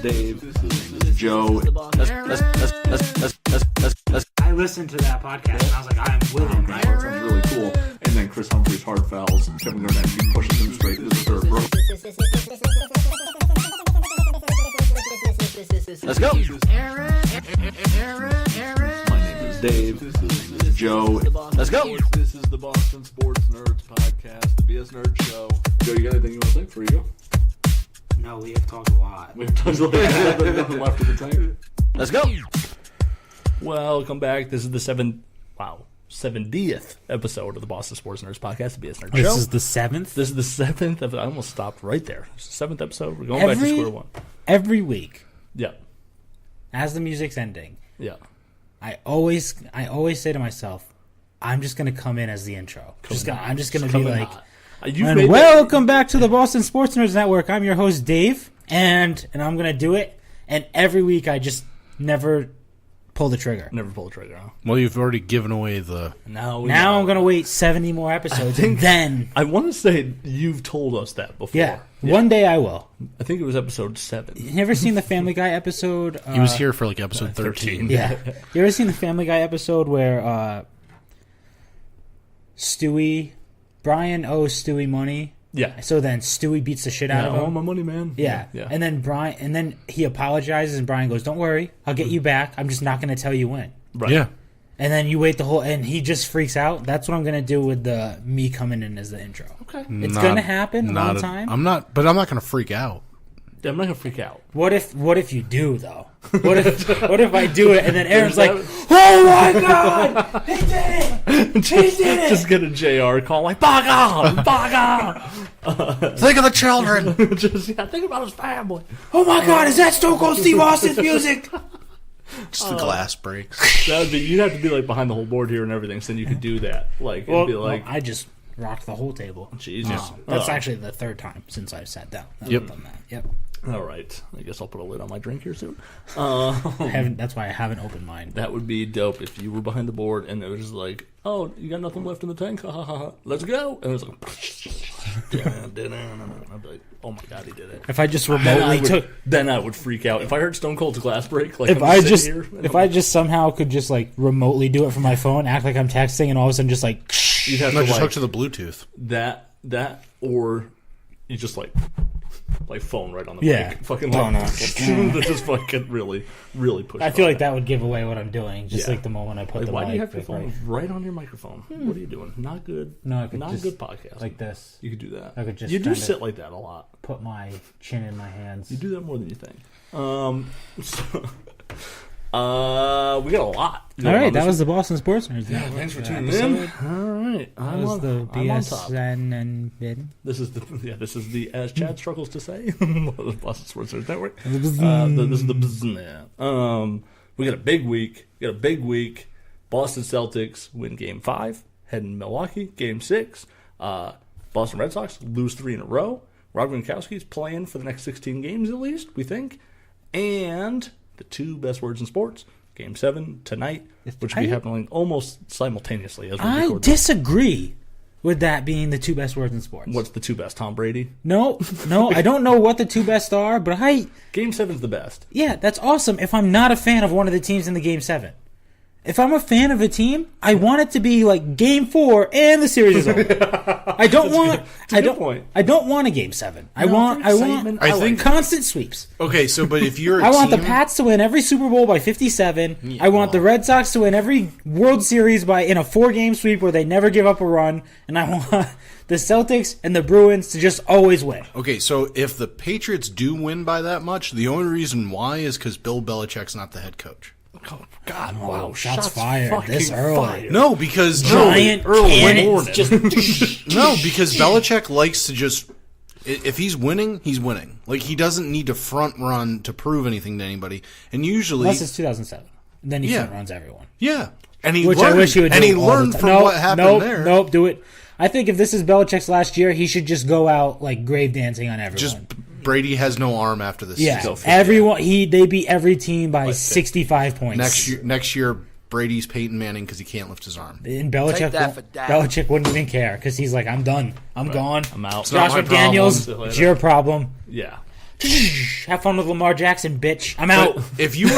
Dave. Joe. I listened to that podcast and I was like, I am willing. That sounds really cool. And then Chris Humphrey's hard fouls. Kevin Garnett pushes him straight to the third row. Let's go. My name is Dave. This is Joe. Let's go. This is the Boston Sports Nerds Podcast, the B.S.N Show. Joe, you got anything you want to say before you go? No, we have talked a lot. We have tons of nothing left in the tank. Let's go. Welcome back. This is the 70th episode of the Boston Sports Nerds Podcast, the B.S.N Show. This is the 7th? This is the 7th. I almost stopped right there. It's the 7th episode. We're going back to square one. Every week, Yeah. as the music's ending, Yeah. I always say to myself, I'm just going to come in as the intro. I'm just going to be like, and welcome back to the Boston Sports Nerds Network. I'm your host, Dave, and I'm going to do it. And every week, I just never pull the trigger. Never pull the trigger, huh? Well, you've already given away the... Now I'm going to wait 70 more episodes, and then... I want to say you've told us that before. Yeah, one day I will. I think it was episode 7. You ever seen the Family Guy episode? He was here for like episode 13. Yeah. You ever seen the Family Guy episode where Brian owes Stewie money? Yeah. So then Stewie beats the shit out of him. Oh, my money, man. Yeah. And then he apologizes, and Brian goes, "Don't worry, I'll get you back. I'm just not going to tell you when." Right. Yeah. And then you wait and he just freaks out. That's what I'm going to do with me coming in as the intro. Okay. It's going to happen one time. I'm not going to freak out. I'm not going to freak out. What if you do though? What if I do it and then Aaron's like, "Oh my god, he did it! He did it!" Just get a JR call like, "Bog on! Think of the children. Think about his family. Oh my god, is that Stone Cold Steve Austin's music? Just the glass breaks. You'd have to be like behind the whole board here and everything, so then you could do that. Like, it'd be like, I just rocked the whole table. Jesus. That's actually the third time since I sat down. I've done that. Yep. All right. I guess I'll put a lid on my drink here soon. That's why I haven't opened mine. That would be dope if you were behind the board and it was just like, "Oh, you got nothing left in the tank? Ha ha ha! Let's go!" And it was like, I'd be like, "Oh my god, he did it!" If I just remotely then I would freak out. If I heard Stone Cold's glass break, like if I just somehow could just like remotely do it from my phone, act like I'm texting, and all of a sudden just like you'd have No, to just like, hook to the Bluetooth. that or you just like phone right on the mic. Fucking just fucking really push. I feel like that would give away what I'm doing. Just like the moment I put the mic. Why do you have your phone right on your microphone? What are you doing? Not good. No, I could not just, good podcast. like this. You could do that. I could just you do kinda sit like that a lot. Put my chin in my hands. You do that more than you think. We got a lot. All right, that was the Boston Sports Nerds. Yeah, thanks for tuning in. All right, That was the B.S.N and B.S.N. This is the as Chad struggles to say, the Boston Sports Nerds Network. This is the B.S.N. We got a big week. Boston Celtics win Game 5. Heading to Milwaukee, Game 6. Boston Red Sox lose 3 in a row. Rob Gronkowski's playing for the next 16 games at least, we think. And the 2 best words in sports. Game 7 tonight, which will be happening almost simultaneously as we record. I disagree with that being the 2 best words in sports. What's the 2 best? Tom Brady? No, I don't know what the 2 best are, but Game 7's the best. Yeah, that's awesome if I'm not a fan of one of the teams in the Game 7. If I'm a fan of a team, I want it to be like Game 4 and the series is over. I don't want a Game 7. I want constant sweeps. Okay, so but if you're I want the Pats to win every Super Bowl by 57. Yeah, I want the Red Sox to win every World Series in a 4-game sweep where they never give up a run, and I want the Celtics and the Bruins to just always win. Okay, so if the Patriots do win by that much, the only reason why is because Bill Belichick's not the head coach. Oh, God, wow, shots fired this early. Fired. No, because giant cannons just no, because Belichick likes to just if he's winning, he's winning. Like he doesn't need to front run to prove anything to anybody. And usually, unless it's 2007, then he front runs everyone. Yeah, and he which learned, I wish he would. And he learned from what happened there. Nope, do it. I think if this is Belichick's last year, he should just go out like grave dancing on everyone. Just Brady has no arm after this. Yeah, season. everyone. They beat every team by 65 points. Next year, Brady's Peyton Manning because he can't lift his arm. And Belichick wouldn't even care because he's like, I'm done. I'm gone. I'm out. Josh McDaniels, it's your problem. Yeah. Have fun with Lamar Jackson, bitch. I'm out. If you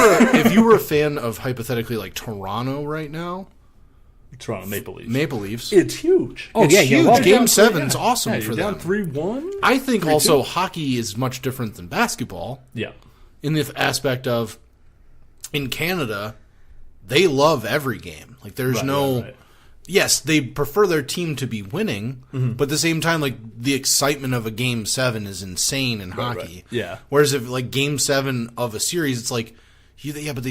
were a fan of hypothetically like Toronto right now, Toronto Maple Leafs. It's huge. Oh, it's yeah, huge. well, Game 7's awesome Yeah, for you're them. down 3-1. I think also hockey is much different than basketball. Yeah. In the aspect of, in Canada, they love every game. Like there's Right. Yes, they prefer their team to be winning, but at the same time, like the excitement of a Game 7 is insane in hockey. Right. Yeah. Whereas if like Game 7 of a series, it's like, yeah, but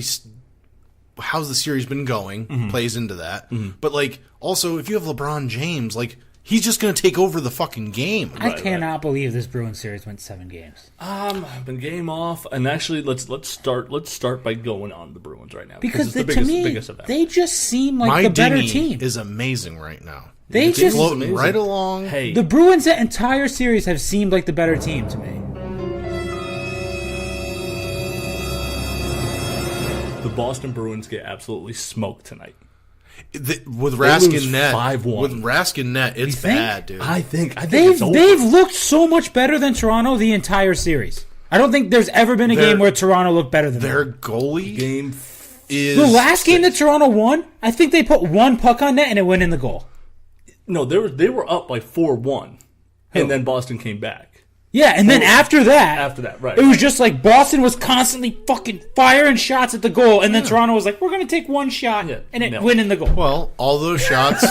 how's the series been going? Plays into that. But like also, if you have LeBron James, like he's just going to take over the fucking game. I cannot believe this Bruins series went 7 games. I've been game off, and actually, let's start by going on the Bruins right now Because it's the to me, biggest event. they just seem like My the better dinghy team. is amazing right now. They It's just floating right along. Hey, the Bruins that entire series have seemed like the better team to me. the Boston Bruins get absolutely smoked tonight. With lose Raskin net, 5-1. with Raskin net, it's think? bad, dude. I think They've it's over. they've looked so much better than Toronto the entire series. I don't think there's ever been a game where Toronto looked better than Their them. goalie game. is The last game that Toronto won, I think they put one puck on net and it went in the goal. No, they were up like 4-1, and then Boston came back. Yeah, and then after that, right, it was just like Boston was constantly fucking firing shots at the goal, and then Toronto was like, "We're gonna take one shot," and it went in the goal. Well, all those shots,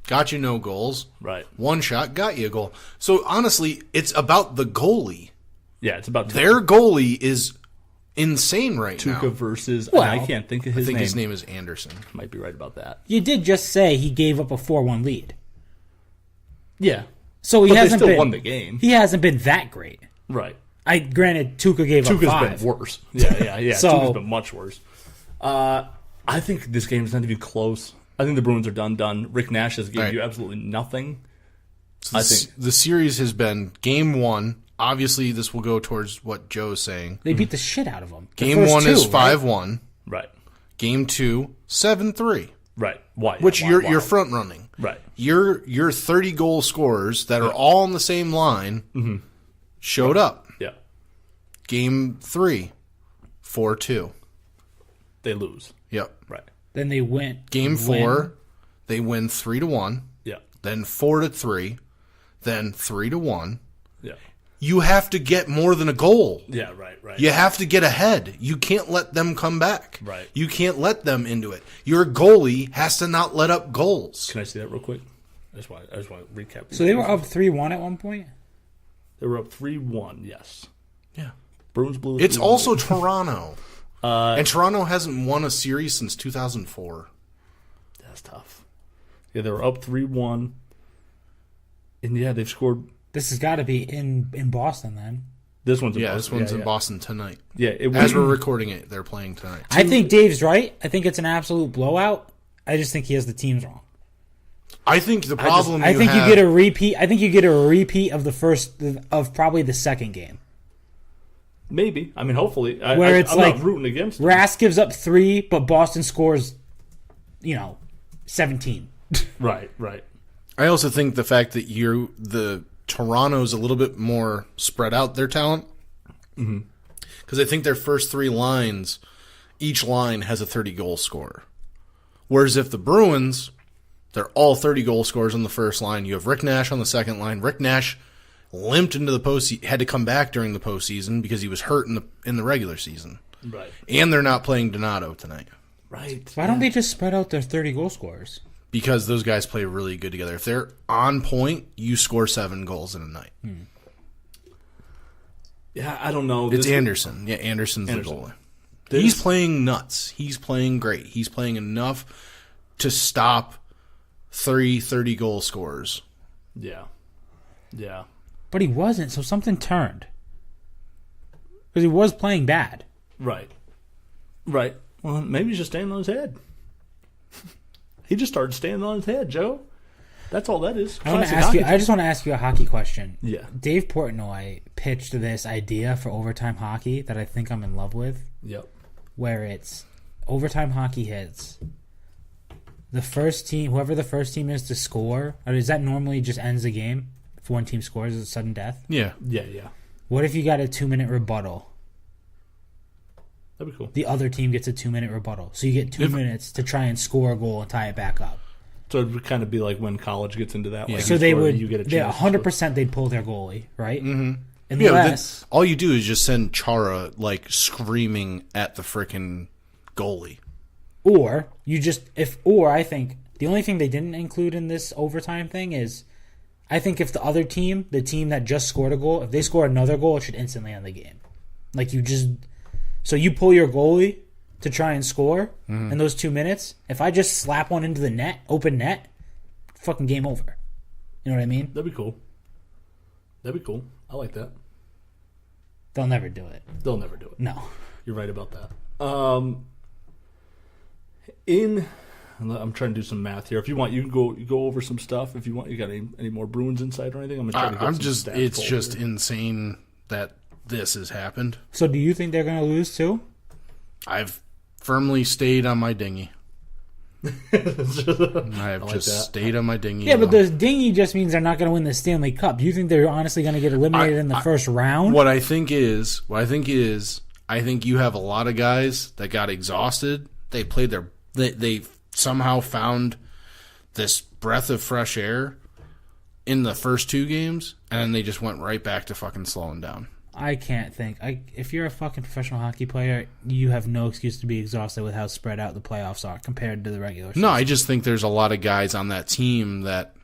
got you no goals. right. One shot got you a goal. So honestly, it's about the goalie. Yeah, it's about Their goalie is insane right Tuca now. versus. Well, I can't think of I his think name. his name is Anderson. Might be right about that. You did just say he gave up a 4-1 lead, Yeah, so he but they hasn't still been won the game. He hasn't been that great. Right. I granted Tuca gave up Tuca's 5. been worse. Yeah. So- Tuca's been much worse. I think this game is not even close. I think the Bruins are done. Rick Nash has given Right. you absolutely nothing. So I think the series has been game 1. Obviously, this will go towards what Joe's saying. They beat the shit out of him. The Game first 1 is two, right? 5-1. right, Game 2, 7-3. right. Why? Which Why? you're front running. Right. Your 30 goal scorers that are all on the same line showed up. Yeah, Game 3, 4-2. they lose. Yep. Right. Then they went Game 4, they win 3-1. Yeah. Then 4-3. Then 3-1. Yeah. You have to get more than a goal. Yeah. Right. You have to get ahead. You can't let them come back. Right. You can't let them into it. Your goalie has to not let up goals. Can I see that real quick? I just want to recap. So they were up 3-1 at one point? They were up 3-1. Yes. Yeah. Bruins blew. It's 3-1. also Toronto. And Toronto hasn't won a series since 2004. That's tough. Yeah, they were up 3-1, and yeah, they've scored. This has got to be in Boston then. This one's in Yeah, Boston. this one's in yeah. Boston tonight. Yeah, it As was. we're recording it, they're playing tonight. I think Dave's right. I think it's an absolute blowout. I just think he has the teams wrong. I think the problem I think have, you get a repeat. I think you get a repeat of the first of probably the second game. Maybe. I mean, hopefully. Where it's I'm like not rooting against them. Rask gives up 3, but Boston scores, 17. Right. I also think the fact that the Toronto's a little bit more spread out their talent. Because I think their first 3 lines, each line has a 30-goal scorer. Whereas if the Bruins, they're all 30-goal scorers on the first line. You have Rick Nash on the second line. Rick Nash limped into the postseason, had to come back during the postseason because he was hurt in the regular season. Right. And they're not playing Donato tonight. Right. Why don't they just spread out their 30-goal scorers? Because those guys play really good together. If they're on point, you score 7 goals in a night. Yeah, I don't know. It's Anderson. Yeah, Anderson's the goalie. He's playing nuts. He's playing great. He's playing enough to stop 30-goal scorers. Yeah. But he wasn't, so something turned. Because he was playing bad. Right. Well, maybe he's just standing on his head. He just started standing on his head, Joe. That's all that is. I just want to ask you a hockey question. Yeah. Dave Portnoy pitched this idea for overtime hockey that I think I'm in love with. Yep. Where it's overtime hockey hits. The first team, whoever the first team is to score, or does that normally just ends the game? If one team scores, it's a sudden death. Yeah. Yeah. What if you got a 2-minute rebuttal? That'd be cool. The other team gets a 2-minute rebuttal. So you get 2 minutes to try and score a goal and tie it back up. So it would kind of be like when college gets into that. Yeah. Like So they would, you get a chance 100% they'd pull their goalie, right? Mm-hmm. Unless, all you do is just send Chara like screaming at the frickin' goalie. or you just, I think the only thing they didn't include in this overtime thing is, I think if the other team, the team that just scored a goal, if they score another goal, it should instantly end the game. Like so you pull your goalie to try and score in those 2 minutes. If I just slap one into the net, open net, fucking game over. You know what I mean? That'd be cool. I like that. They'll never do it. They'll never do it. No. You're right about that. I'm trying to do some math here. If you want, you can go over some stuff. If you want, you got any more Bruins insight or anything? I'm gonna try to get it's just insane that this has happened. So do you think they're going to lose too? I've firmly stayed on my dinghy. I've just stayed on my dinghy. Yeah, but the dinghy just means they're not going to win the Stanley Cup. Do you think they're honestly going to get eliminated in the first round? I think you have a lot of guys that got exhausted. They played they somehow found this breath of fresh air in the first 2 games, and then they just went right back to fucking slowing down. I can't think. If you're a fucking professional hockey player, you have no excuse to be exhausted with how spread out the playoffs are compared to the regular season. No, I just think there's a lot of guys on that team that,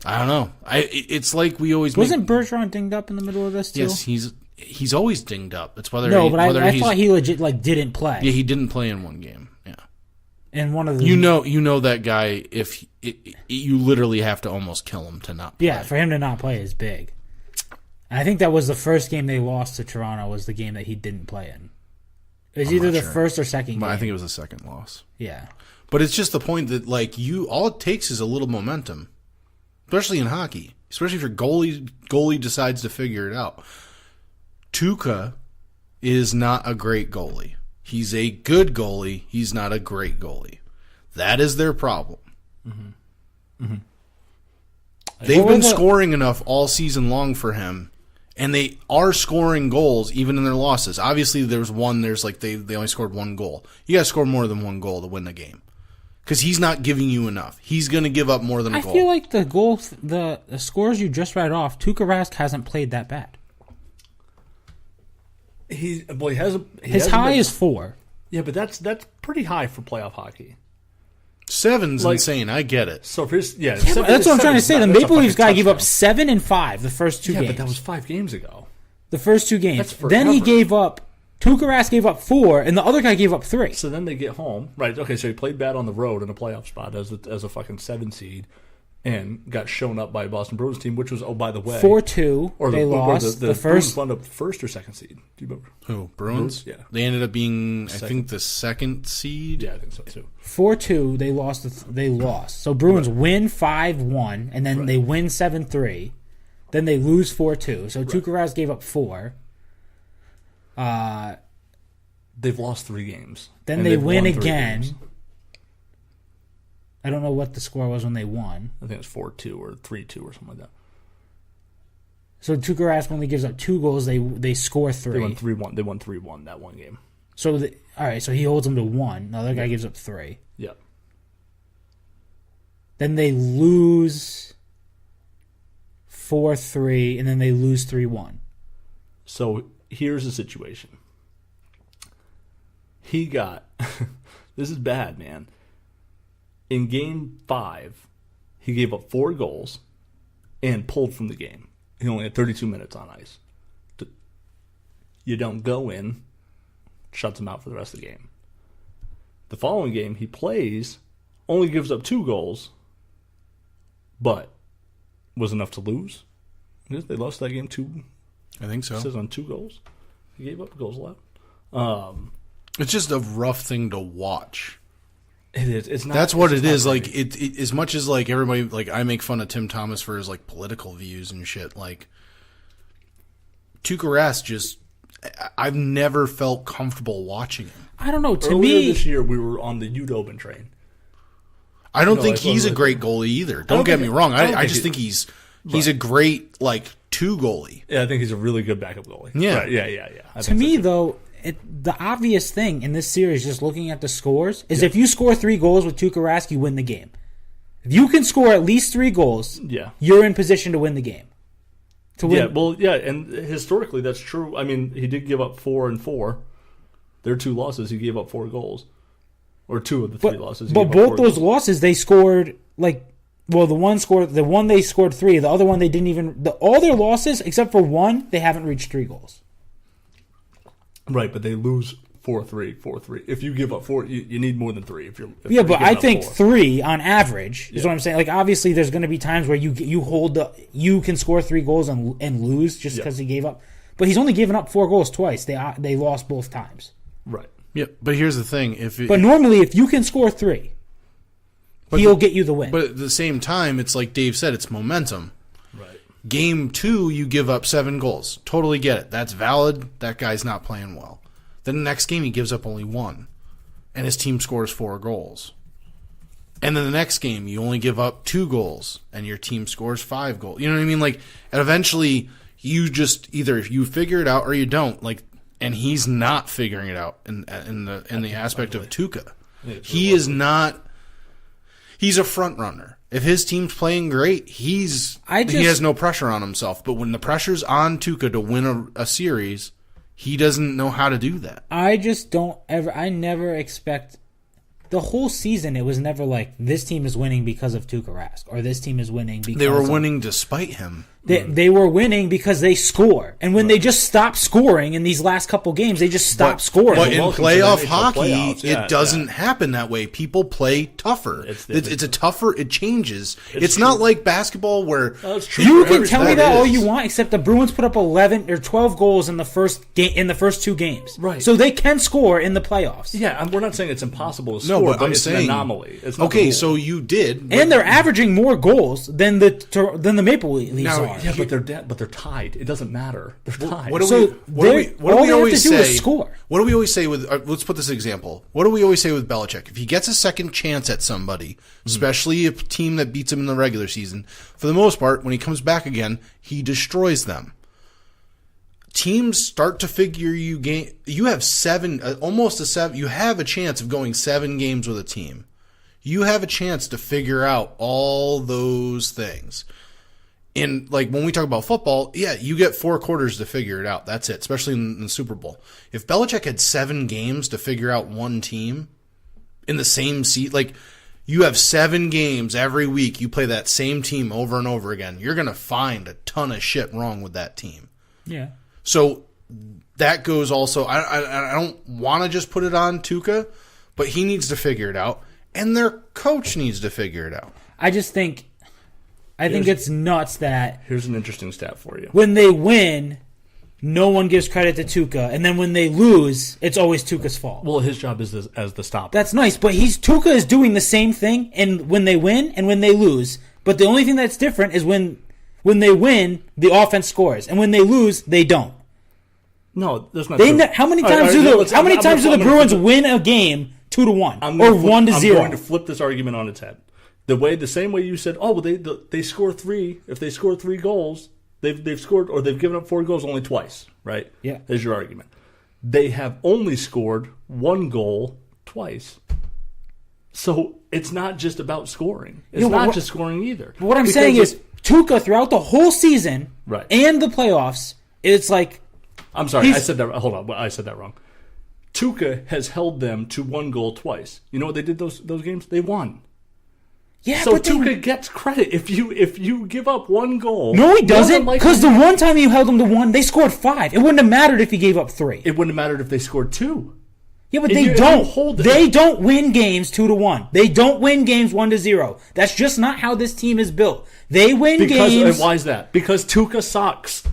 I don't know. It's like we always Wasn't Bergeron dinged up in the middle of this too? Yes, he's always dinged up. It's whether I thought he legit didn't play. Yeah, he didn't play in one game. Yeah, and one of the you know that guy. If you literally have to almost kill him to not play. Yeah, for him to not play is big. And I think that was the first game they lost to Toronto. Was the game that he didn't play in. It was either the first or second game. I think it was the second loss. Yeah, but it's just the point that all it takes is a little momentum, especially in hockey. Especially if your goalie decides to figure it out. Tuukka is not a great goalie. He's a good goalie. He's not a great goalie. That is their problem. Mm-hmm. Mm-hmm. They've been scoring enough all season long for him, and they are scoring goals even in their losses. Obviously, there's one. They only scored 1 goal. You got to score more than 1 goal to win the game, because he's not giving you enough. He's going to give up more than a goal. I feel like the scores you just read off, Tuukka Rask hasn't played that bad. His high is 4. Yeah, but that's pretty high for playoff hockey. 7's insane. I get it. So for that's what I'm trying to say. The Maple Leafs guy gave up 7 and 5 the first 2 games. Yeah, but that was 5 games ago. The first 2 games. That's forever. Then he gave up. Tuukka Rask gave up 4, and the other guy gave up 3. So then they get home, right? Okay, so he played bad on the road in a playoff spot as a fucking 7 seed, and got shown up by a Boston Bruins team, which was, oh, by the way, 4-2. They lost the the first. first. Wound up first or second seed. Do you remember? Who, Bruins? Yeah, they ended up being, I think, the 2nd seed. Yeah, I think so too. 4-2. They lost. They lost. So Bruins win 5-1, and then they win 7-3. Then they lose 4-2. So Tuukka Rask gave up 4. They've lost 3 games. Then they win again. I don't know what the score was when they won. I think it was 4-2 or 3-2 or something like that. So Tuukka Rask only gives up 2 goals. They score 3. They won 3-1. They won 3-1 that one game. So all right. So he holds them to 1. The other guy gives up 3. Yeah. Then they lose 4-3, and then they lose 3-1. So here's the situation. He got this is bad, man. In game 5, he gave up 4 goals and pulled from the game. He only had 32 minutes on ice. You don't go in, shuts him out for the rest of the game. The following game, he plays, only gives up 2 goals, but was enough to lose. They lost that game 2. I think so. It says on 2 goals. He gave up goals allowed. It's just a rough thing to watch. It is. It's not. That's what it is. Like it as much as like everybody, like I make fun of Tim Thomas for his like political views and shit. Like Tuukka Rask, just I've never felt comfortable watching him. I don't know. To Earlier me, this year we were on the Udobin train. I don't think he's a great goalie either. Don't get me wrong. I just think he's He's a great, 2 goalie. Yeah, I think he's a really good backup goalie. Yeah. Right. Yeah. To me, though, the obvious thing in this series, just looking at the scores, is if you score 3 goals with Tuukka Rask, you win the game. If you can score at least 3 goals, you're in position to win the game. And historically that's true. I mean, he did give up 4 and 4. Their 2 losses, he gave up 4 goals. Or 2 of the 3 losses. But both those losses, they scored, the one they scored 3, the other one they didn't even, all their losses, except for one, they haven't reached 3 goals. Right, but they lose 4-3, 4-3. If you give up 4, you need more than 3. But I think 3 on average is what I'm saying. Obviously, there's going to be times where you can score 3 goals and lose just because he gave up. But he's only given up 4 goals twice. They lost both times. Right. Yeah, but here's the thing: but normally, if you can score 3, he'll get you the win. But at the same time, it's like Dave said, it's momentum. Right. Game 2, you give up 7 goals. Totally get it. That's valid. That guy's not playing well. Then the next game, he gives up only 1, and his team scores 4 goals. And then the next game, you only give up 2 goals, and your team scores 5 goals. You know what I mean? And eventually, you just either you figure it out or you don't. And he's not figuring it out in the aspect of Tuukka. He is not. He's a front runner. If his team's playing great, he has no pressure on himself. But when the pressure's on Tuukka to win a series, he doesn't know how to do that. I never expect the whole season. It was never like this team is winning because of Tuukka Rask or this team is winning because they were winning despite him. They were winning because they score. And when they just stop scoring in these last couple games, they just stop scoring. But in playoff hockey, it doesn't happen that way. People play tougher. It's a tougher, it changes. It's not like basketball where you can tell me that all you want, except the Bruins put up 11 or 12 goals in the first 2 games. Right. So they can score in the playoffs. Yeah, we're not saying it's impossible to score, but it's an anomaly. It's not so you did. And they're averaging more goals than the Maple Leafs are. Yeah, but they're tied. It doesn't matter. They're tied. What do we always say? Score. What do we always say with? Let's put this example. What do we always say with Belichick? If he gets a second chance at somebody, especially a team that beats him in the regular season, for the most part, when he comes back again, he destroys them. Teams start to figure you game. You have 7, almost a 7. You have a chance of going 7 games with a team. You have a chance to figure out all those things. And when we talk about football, you get 4 quarters to figure it out. That's it, especially in the Super Bowl. If Belichick had 7 games to figure out one team in the same seat, you have 7 games every week, you play that same team over and over again, you're going to find a ton of shit wrong with that team. Yeah. So that goes also, I don't want to just put it on Tuukka, but he needs to figure it out, and their coach needs to figure it out. I think it's nuts that... Here's an interesting stat for you. When they win, no one gives credit to Tuukka, and then when they lose, it's always Tuukka's fault. Well, his job is as the stopper. That's nice, but Tuukka is doing the same thing and when they win and when they lose. But the only thing that's different is when they win, the offense scores, and when they lose, they don't. No, that's not true. How many times do the Bruins win a game 2-1 or 1-0? I'm going to flip this argument on its head. The same way you said, they score 3. If they score 3 goals, they've scored or they've given up 4 goals only twice, right? Yeah. There's your argument. They have only scored 1 goal twice. So it's not just about scoring. It's not just scoring either. But what I'm saying is Tuukka throughout the whole season and the playoffs, it's like... I'm sorry, I said that. Hold on, I said that wrong. Tuukka has held them to 1 goal twice. You know what they did those games? They won. Yeah, so Tuukka gets credit if you give up 1 goal. No, he doesn't. Because the one time you held them to 1, they scored 5. It wouldn't have mattered if he gave up 3. It wouldn't have mattered if they scored 2. Yeah, but they don't. They don't win games 2-1. They don't win games 1-0. That's just not how this team is built. They win games. Why is that? Because Tuukka sucks.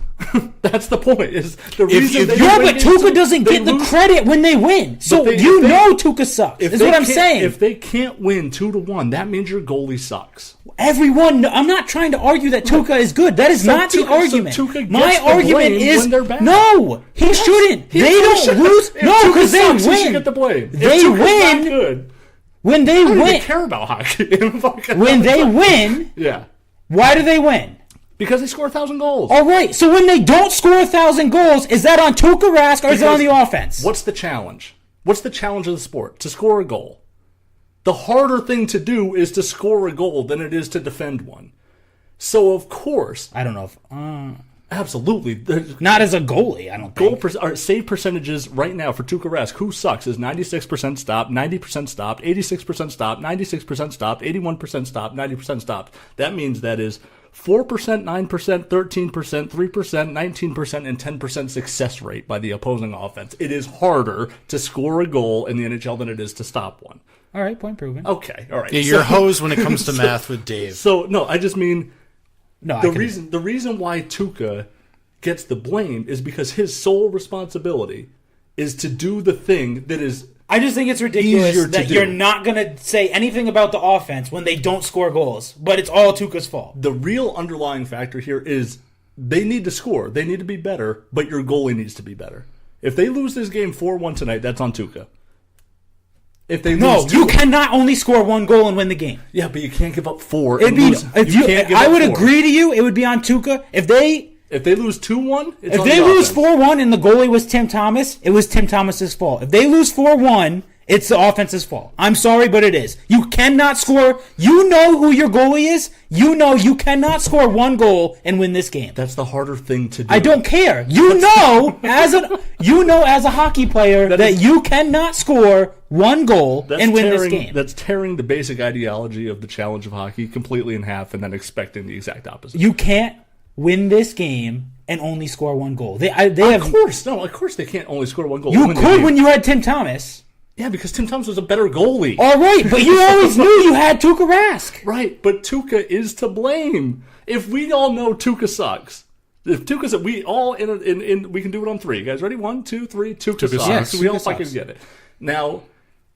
That's the point. Is the reason? But Tuukka doesn't get the credit when they win. So Tuukka sucks. Is what I'm saying. If they can't win 2-1, that means your goalie sucks. Everyone, I'm not trying to argue that Tuukka is good. That is not the argument. My argument is no, he shouldn't. They don't lose. No, because they win. He should get the blame. They win. When they win, I don't even care about hockey. When they win, yeah. Why do they win? Because they score 1,000 goals. All right. So when they don't score 1,000 goals, is that on Tuukka Rask or is it on the offense? What's the challenge? What's the challenge of the sport? To score a goal. The harder thing to do is to score a goal than it is to defend one. So, of course... I don't know if... absolutely. Not as a goalie, I don't think. Save percentages right now for Tuukka Rask, who sucks, is 96% stopped, 90% stopped, 86% stopped, 96% stopped, 81% stopped, 90% stopped. That means that is 4%, 9%, 13%, 3%, 19%, and 10% success rate by the opposing offense. It is harder to score a goal in the NHL than it is to stop one. All right, point proven. Okay, all right. Yeah, you're a hose when it comes to math with Dave. So, no, I just mean... No, the reason why Tuukka gets the blame is because his sole responsibility is to do the thing that is... I just think it's ridiculous that you're not going to say anything about the offense when they don't score goals, but it's all Tuukka's fault. The real underlying factor here is they need to score. They need to be better, but your goalie needs to be better. If they lose this game 4-1 tonight, that's on Tuukka. If they lose you cannot only score one goal and win the game. Yeah, but you can't give up 4. I would agree to you. It would be on Tuukka if they lose 2-1. If they lose 4-1 and the goalie was Tim Thomas, it was Tim Thomas's fault. If they lose 4-1, it's the offense's fault. I'm sorry, but it is. You cannot score. You know who your goalie is. You know you cannot score one goal and win this game. That's the harder thing to do. I don't care. You know as a hockey player that you cannot score one goal and win this game. That's tearing the basic ideology of the challenge of hockey completely in half and then expecting the exact opposite. You can't win this game and only score one goal. Of course they can't only score one goal. You could when you had Tim Thomas. Yeah, because Tim Thomas was a better goalie. All right, but you always knew you had Tuukka Rask. Right, but Tuukka is to blame. If we all know Tuukka sucks, if Tuukka said we all we can do it on 3. You guys ready? 1, 2, 3. Tuukka sucks. Yes, we all fucking get it. Now,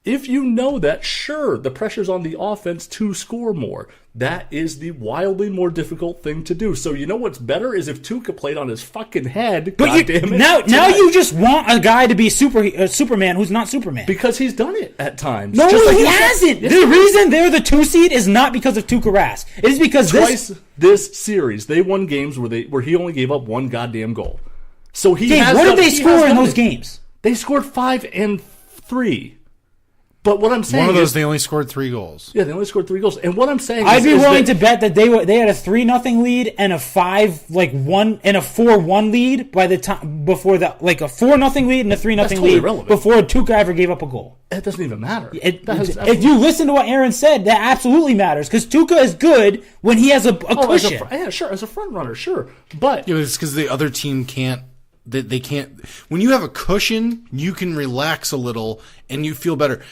if you know that, sure, the pressure's on the offense to score more. That is the wildly more difficult thing to do. So you know what's better is if Tuukka played on his fucking head. But now you just want a guy to be Superman who's not Superman. Because he's done it at times. No, he hasn't. The reason they're the 2 seed is not because of Tuukka Rask. It is because this series they won games where he only gave up one goddamn goal. So what did they score in those games? They scored 5 and 3. But what I'm saying one of those they only scored 3 goals. Yeah, they only scored 3 goals. And what I'm saying I'd be willing to bet that they had a 3-0 lead and a 4-1 lead by the time before that, like a 4-0 lead and a 3-0 lead irrelevant. Before Tuukka ever gave up a goal. It doesn't even matter. If you listen to what Aaron said, that absolutely matters because Tuukka is good when he has a cushion. As a front runner, sure, but it's because the other team can't. They can't. When you have a cushion, you can relax a little and you feel better.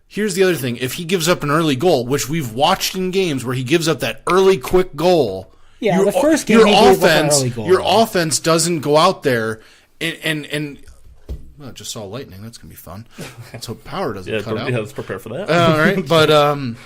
Here's the other thing. If he gives up an early goal, which we've watched in games where he gives up that early quick goal, the first game gave up an early goal. Your offense doesn't go out there and well, I just saw lightning. That's gonna be fun. Let's hope power doesn't cut out. Yeah, let's prepare for that. All right, but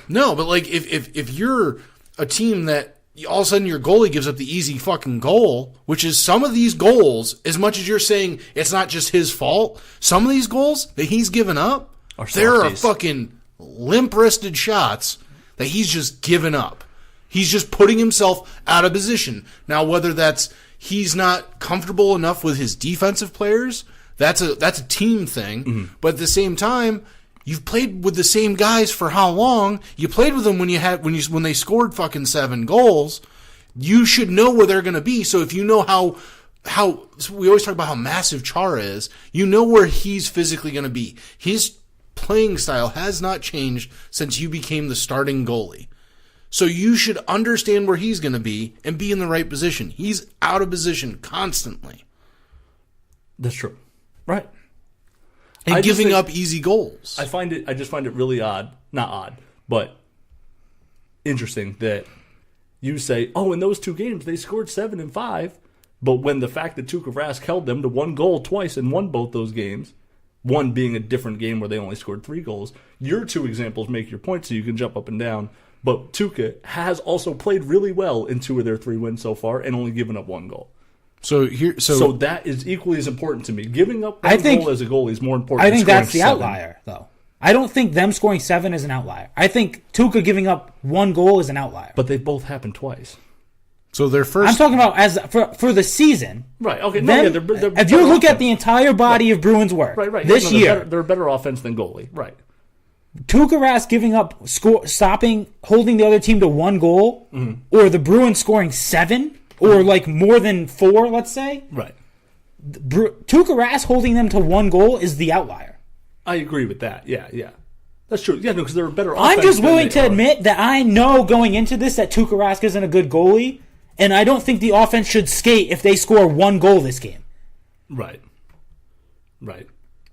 but like if you're a team that all of a sudden your goalie gives up the easy fucking goal, which is some of these goals, as much as you're saying it's not just his fault, some of these goals that he's given up, there are fucking limp-wristed shots that he's just given up. He's just putting himself out of position. Now, whether that's he's not comfortable enough with his defensive players, that's a team thing. Mm-hmm. But at the same time, you've played with the same guys for how long? You played with them when they scored fucking 7 goals. You should know where they're going to be. So if you know how we always talk about how massive Chara is, you know where he's physically going to be. His playing style has not changed since you became the starting goalie. So you should understand where he's going to be and be in the right position. He's out of position constantly. That's true. Right. And giving up easy goals. I just find it really odd. Not odd, but interesting that you say, oh, in those 2 games, they scored 7 and 5. But when the fact that Tuukka Rask held them to 1 goal twice and won both those games, one being a different game where they only scored 3 goals, your 2 examples make your point so you can jump up and down. But Tuukka has also played really well in 2 of their 3 wins so far and only given up 1 goal. So that is equally as important to me. Giving up one goal as a goalie is more important. I think that's the outlier, though. I don't think them scoring 7 is an outlier. I think Tuukka giving up 1 goal is an outlier. But they both happened twice. So their first. I'm talking about as for the season. Right. Okay. Then, if you look at the entire body of Bruins' work this year, they're a better offense than goalie. Right. Tuukka Rask giving up, holding the other team to 1 goal, or the Bruins scoring 7, or like more than 4, let's say. Right. Tuukka Rask holding them to 1 goal is the outlier. I agree with that. Yeah. That's true. Yeah, no, because they're a better offense. I'm just willing to admit that I know going into this that Tuukka Rask isn't a good goalie, and I don't think the offense should skate if they score 1 goal this game. Right.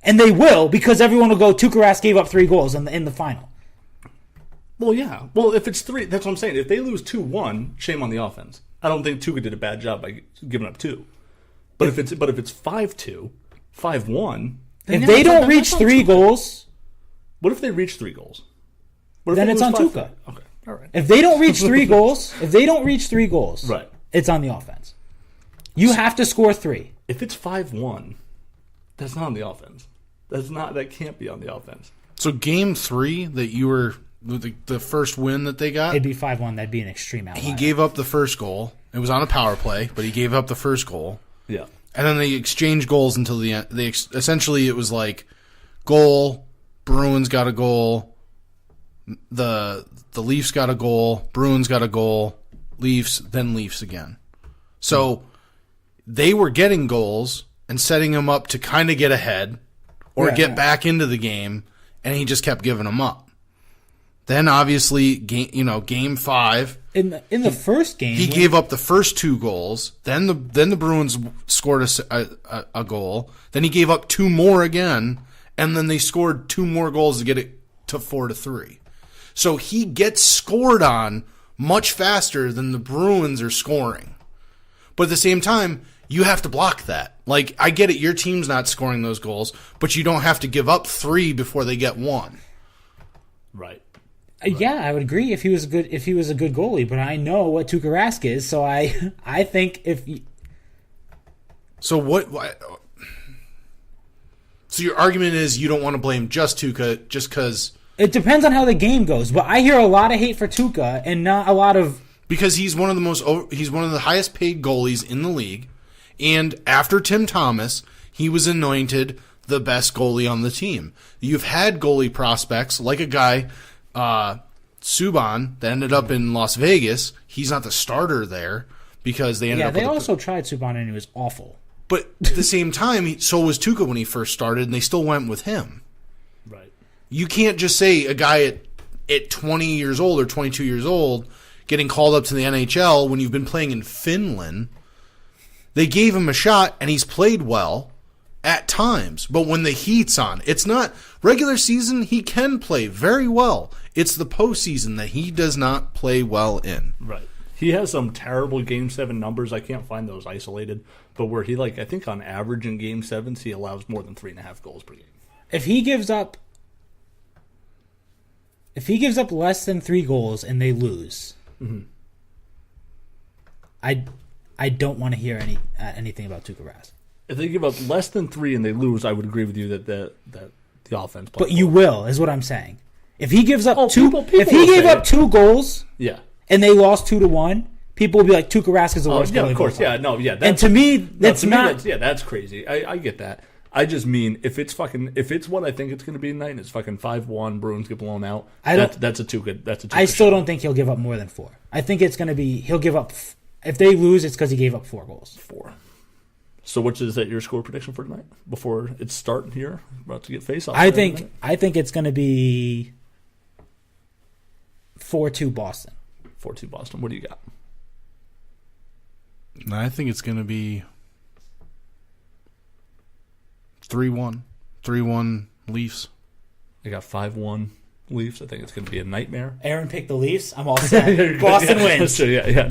And they will, because everyone will go, Tuukka Rask gave up 3 goals in the final. Well, yeah. Well, if it's 3, that's what I'm saying. If they lose 2-1, shame on the offense. I don't think Tuukka did a bad job by giving up 2. But if it's 5-2, 5-1, if they don't reach 3 goals, what if they reach 3 goals? Then it's on Tuukka. Okay, all right. If they don't reach 3 goals, right, it's on the offense. You have to score 3. If it's 5-1, that's not on the offense. That can't be on the offense. So game 3 that you were the first win that they got, it'd be 5-1. That'd be an extreme outlier. He gave up the first goal. It was on a power play, but he gave up the first goal. Yeah. And then they exchanged goals until the end. Essentially, it was like goal, Bruins got a goal, the Leafs got a goal, Bruins got a goal, Leafs, then Leafs again. So they were getting goals and setting them up to kind of get ahead or get back into the game, and he just kept giving them up. Then obviously, game 5. In the first game, he gave up the first 2 goals. Then the Bruins scored a goal. Then he gave up 2 more again, and then they scored 2 more goals to get it to 4-3. So he gets scored on much faster than the Bruins are scoring. But at the same time, you have to block that. Like, I get it, your team's not scoring those goals, but you don't have to give up 3 before they get 1. Right. Yeah, I would agree if he was a good goalie, but I know what Tuukka Rask is, so I think if. So what? So your argument is you don't want to blame just Tuukka just because. It depends on how the game goes, but I hear a lot of hate for Tuukka and not a lot of. Because he's one of the highest paid goalies in the league, and after Tim Thomas, he was anointed the best goalie on the team. You've had goalie prospects like a guy. Subban that ended up in Las Vegas. He's not the starter there because they ended up. Yeah, they also tried Subban and he was awful. But at the same time, so was Tuukka when he first started, and they still went with him. Right. You can't just say a guy at 20 years old or 22 years old getting called up to the NHL when you've been playing in Finland. They gave him a shot, and he's played well at times. But when the heat's on, it's not regular season. He can play very well. It's the postseason that he does not play well in. Right. He has some terrible Game 7 numbers. I can't find those isolated. But where he, I think on average in Game 7s, he allows more than 3.5 goals per game. If he gives up less than 3 goals and they lose, I don't want to hear anything about Tuukka Rask. If they give up less than 3 and they lose, I would agree with you that the offense. But you will, is what I'm saying. If he gives up 2, people if he gave up 2 goals, and they lost 2-1, people will be like, Tuukka Rask is the worst. Yeah, of course, yeah, no, yeah. And to me, that's not. That's crazy. I get that. I just mean if it's what I think it's going to be tonight, and it's fucking 5-1, Bruins get blown out. That's a Tuukka. I still don't think he'll give up more than 4. I think it's going to be he'll give up. If they lose, it's because he gave up 4 goals. 4. So, which is that your score prediction for tonight before it's starting here? About to get face off. I think it's going to be 4-2 Boston. 4-2 Boston. What do you got? I think it's going to be 3-1. 3-1 Leafs. I got 5-1 Leafs. I think it's going to be a nightmare. Aaron picked the Leafs. I'm all set. Boston wins. Yeah.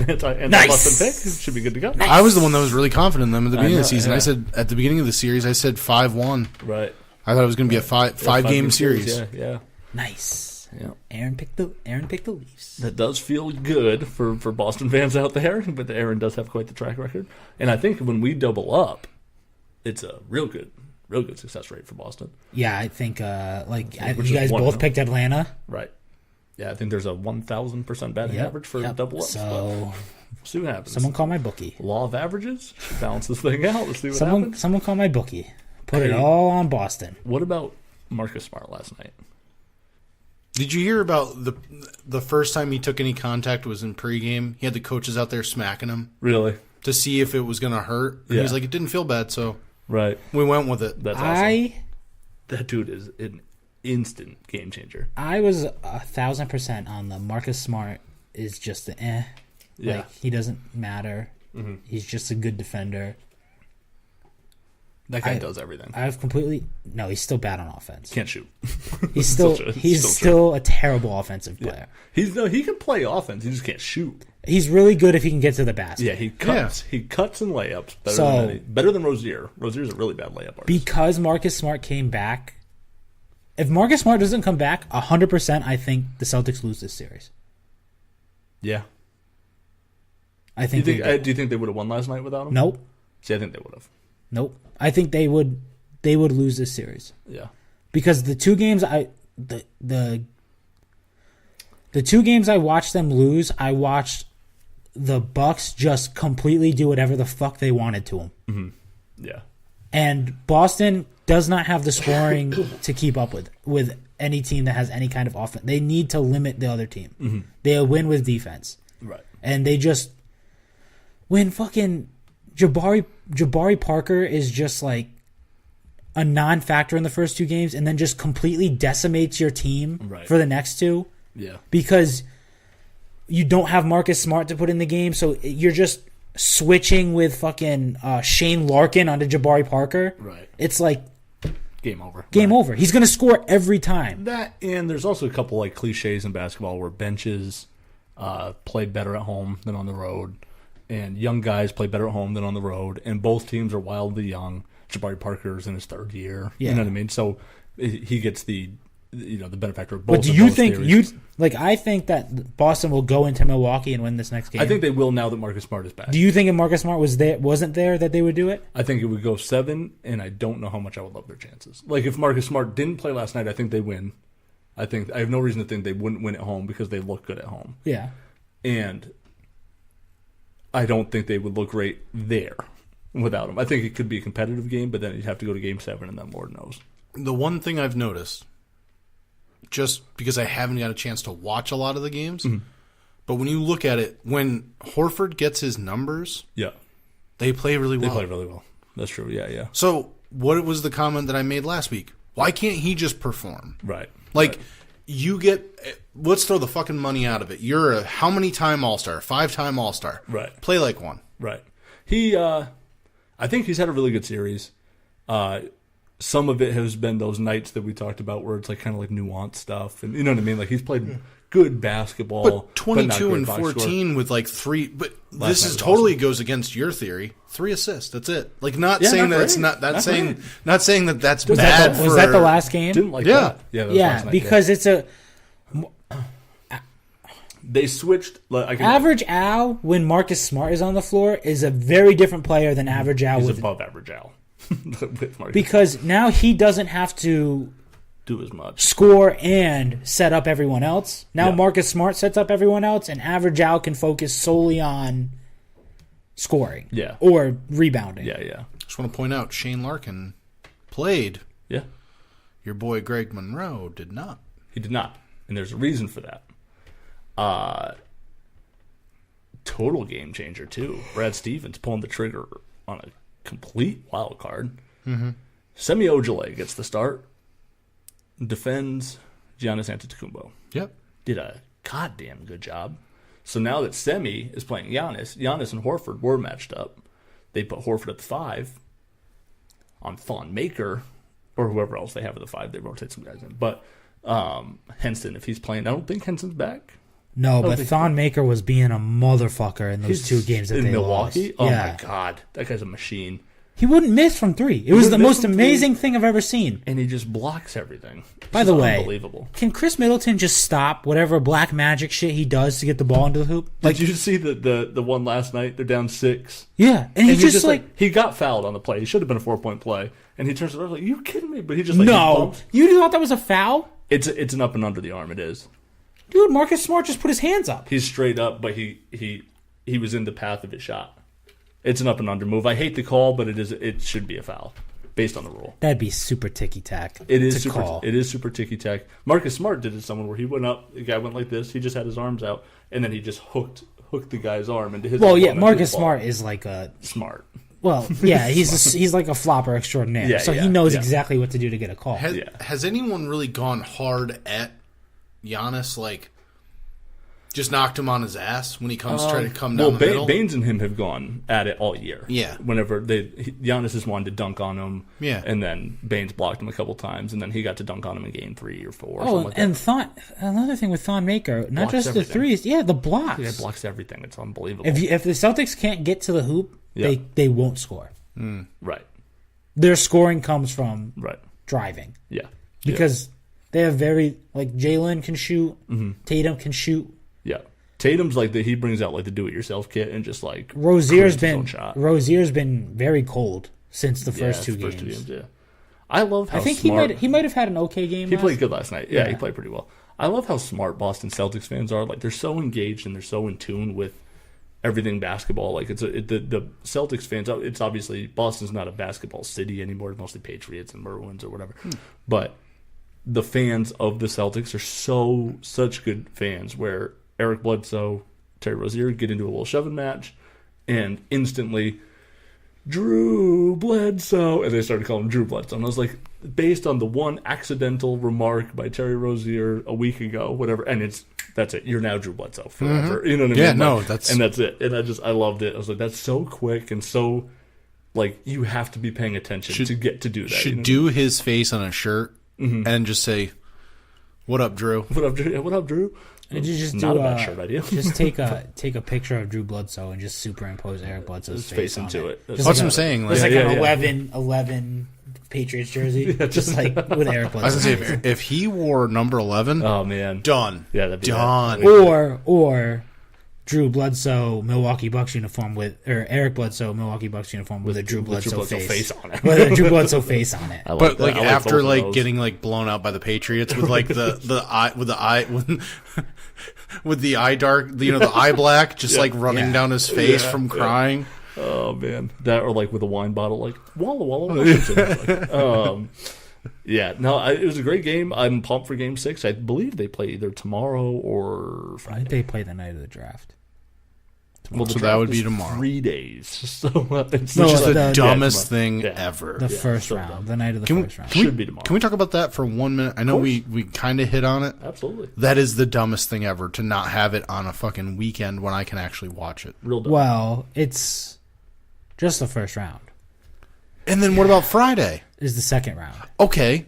Nice. Boston pick should be good to go. Nice. I was the one that was really confident in them at the beginning of the season. Yeah. I said at the beginning of the series, I said 5-1. Right. I thought it was going to be a five game series. Yeah. Nice. Yeah. Aaron picked the Leafs. That does feel good for Boston fans out there, but Aaron does have quite the track record. And I think when we double up, it's a real good success rate for Boston. Yeah, I think you guys both picked Atlanta. Right. Yeah, I think there's a 1,000% batting average for double ups. So we'll see what happens. Someone call my bookie. Law of averages. Balance this thing out. Let's see what happens. Someone call my bookie. Put it all on Boston. What about Marcus Smart last night? Did you hear about the first time he took any contact was in pregame? He had the coaches out there smacking him. Really? To see if it was going to hurt. And he's like, it didn't feel bad, so we went with it. That's awesome. That dude is an instant game changer. I was 1,000% on the Marcus Smart is just Yeah. Like, he doesn't matter. Mm-hmm. He's just a good defender. That guy does everything. No, he's still bad on offense. Can't shoot. He's still a terrible offensive player. Yeah. He can play offense. He just can't shoot. He's really good if he can get to the basket. Yeah, he cuts. Yeah. He cuts in layups better than Rozier. Rozier's a really bad layup artist. Because Marcus Smart came back. If Marcus Smart doesn't come back 100%, I think the Celtics lose this series. Yeah. I think. Do you think they would have won last night without him? Nope. See, I think they would have. Nope. I think they would lose this series. Yeah. Because the two games the 2 games I watched them lose, I watched the Bucks just completely do whatever the fuck they wanted to them. Mm-hmm. Yeah. And Boston does not have the scoring to keep up with any team that has any kind of offense. They need to limit the other team. Mm-hmm. They'll win with defense. Right. And they just when fucking Jabari Parker is just like a non-factor in the first 2 games and then just completely decimates your team for the next 2. Yeah. Because you don't have Marcus Smart to put in the game, so you're just switching with fucking Shane Larkin onto Jabari Parker. Right. It's like game over. Game over. He's going to score every time. That, and there's also a couple like cliches in basketball where benches play better at home than on the road. And young guys play better at home than on the road, and both teams are wildly young. Jabari Parker's in his 3rd year. Yeah. You know what I mean? So he gets the benefactor of both. But do you think I think that Boston will go into Milwaukee and win this next game? I think they will now that Marcus Smart is back. Do you think if Marcus Smart wasn't there that they would do it? I think it would go 7, and I don't know how much I would love their chances. Like if Marcus Smart didn't play last night, I think they win. I have no reason to think they wouldn't win at home because they look good at home. Yeah. And I don't think they would look great there without him. I think it could be a competitive game, but then you'd have to go to Game 7, and then Lord knows. The one thing I've noticed, just because I haven't got a chance to watch a lot of the games, but when you look at it, when Horford gets his numbers, they play really well. They play really well. That's true, yeah. So what was the comment that I made last week? Why can't he just perform? Right. You get, let's throw the fucking money out of it. You're a how many time All-Star? 5-time All-Star. Right. Play like one. Right. I think he's had a really good series. Some of it has been those nights that we talked about where it's like kind of like nuanced stuff. And you know what I mean? Like he's played good basketball. But 22 and 14 with like 3, but this is totally awesome. Goes against your theory. 3 assists, that's it. Like saying that it's not saying that that's bad. Was that the last game? Didn't like that. Yeah, because it's a they switched. Average Al when Marcus Smart is on the floor is a very different player than Average Al. He's above Average Al. Because now he doesn't have to do as much, score and set up everyone else. Now Marcus Smart sets up everyone else, and Average Al can focus solely on scoring, or rebounding. Yeah. Just want to point out Shane Larkin played. Yeah, your boy Greg Monroe did not. He did not, and there's a reason for that. Total game changer too. Brad Stevens pulling the trigger on a complete wild card. Mm-hmm. Semi Ojeleye gets the start. Defends Giannis Antetokounmpo. Yep. Did a goddamn good job. So now that Semi is playing Giannis and Horford were matched up. They put Horford at the 5 on Thon Maker or whoever else they have at the 5. They rotate some guys in. But Henson, if he's playing, I don't think Henson's back. No, but Thon Maker was being a motherfucker in those 2 games that in they Milwaukee. Lost. Oh my god, that guy's a machine. He wouldn't miss from 3. It was the most amazing thing I've ever seen. And he just blocks everything. By the way, unbelievable. Can Chris Middleton just stop whatever black magic shit he does to get the ball into the hoop? Did you see the one last night? They're down 6. Yeah, and he just like he got fouled on the play. He should have been a 4-point play, and he turns it over like, "Are you kidding me?" But he just no. You thought that was a foul? It's an up and under the arm. It is. Dude, Marcus Smart just put his hands up. He's straight up, but he was in the path of his shot. It's an up and under move. I hate the call, but it should be a foul based on the rule. That'd be super ticky-tack. It is super ticky-tack. Marcus Smart did it someone where he went up, the guy went like this, he just had his arms out, and then he just hooked the guy's arm into his Marcus Smart is like a... Smart. Well, yeah, he's like a flopper extraordinaire, so he knows exactly what to do to get a call. Has anyone really gone hard at Giannis, like, just knocked him on his ass when he comes trying to come down the middle? Baines and him have gone at it all year. Yeah. Whenever Giannis has wanted to dunk on him, yeah, and then Baines blocked him a couple times, and then he got to dunk on him in game 3 or 4. Oh, like and another thing with Thon Maker, not just the threes, the blocks. Yeah, blocks everything. It's unbelievable. If the Celtics can't get to the hoop, they won't score. Right. Their scoring comes from driving. Yeah. Because they have Jalen can shoot, Tatum can shoot. Yeah. Tatum's he brings out the do-it-yourself kit and just Rozier's been very cold since the first two games. Yeah. I love how I think smart, he might have had an okay game. He played good last night. Yeah, he played pretty well. I love how smart Boston Celtics fans are. They're so engaged and they're so in tune with everything basketball. The Celtics fans. It's obviously Boston's not a basketball city anymore. It's mostly Patriots and Bruins or whatever. But the fans of the Celtics are such good fans. Where Eric Bledsoe, Terry Rozier get into a little shoving match, and instantly Drew Bledsoe, and they started calling him Drew Bledsoe. And I was like, based on the one accidental remark by Terry Rozier a week ago, whatever, and that's it. You're now Drew Bledsoe forever. Mm-hmm. You know what I mean? Yeah, and that's it. And I loved it. I was like, that's so quick and so you have to be paying attention to get to do that. Should do his face on a shirt and just say, "What up, Drew? What up, Drew? Yeah, what up, Drew?" And you just not a bad shirt idea. Just take a picture of Drew Bledsoe and just superimpose Eric Bledsoe's face into it. That's what I'm saying. It's an 11 Patriots jersey, just with Eric Bledsoe. I was gonna say if he wore number 11, oh man, done. Yeah, that'd be done. Or Drew Bledsoe Milwaukee Bucks uniform Eric Bledsoe Milwaukee Bucks uniform with a Drew Bledsoe face on it. With a Drew Bledsoe face on it. But after getting blown out by the Patriots with the eye dark, the eye black, just running down his face from crying. Oh man, that or with a wine bottle, Walla Walla Washington. It was a great game. I'm pumped for Game 6. I believe they play either tomorrow or Friday. I think they play the night of the draft. Well, so that would be tomorrow. 3 days. So which is the dumbest thing ever. The first round. The night of the first round. Should be tomorrow. Can we talk about that for 1 minute? I know we kind of hit on it. Absolutely. That is the dumbest thing ever, to not have it on a fucking weekend when I can actually watch it. Real dumb. Well, it's just the first round. And then what about Friday? Is the second round. Okay.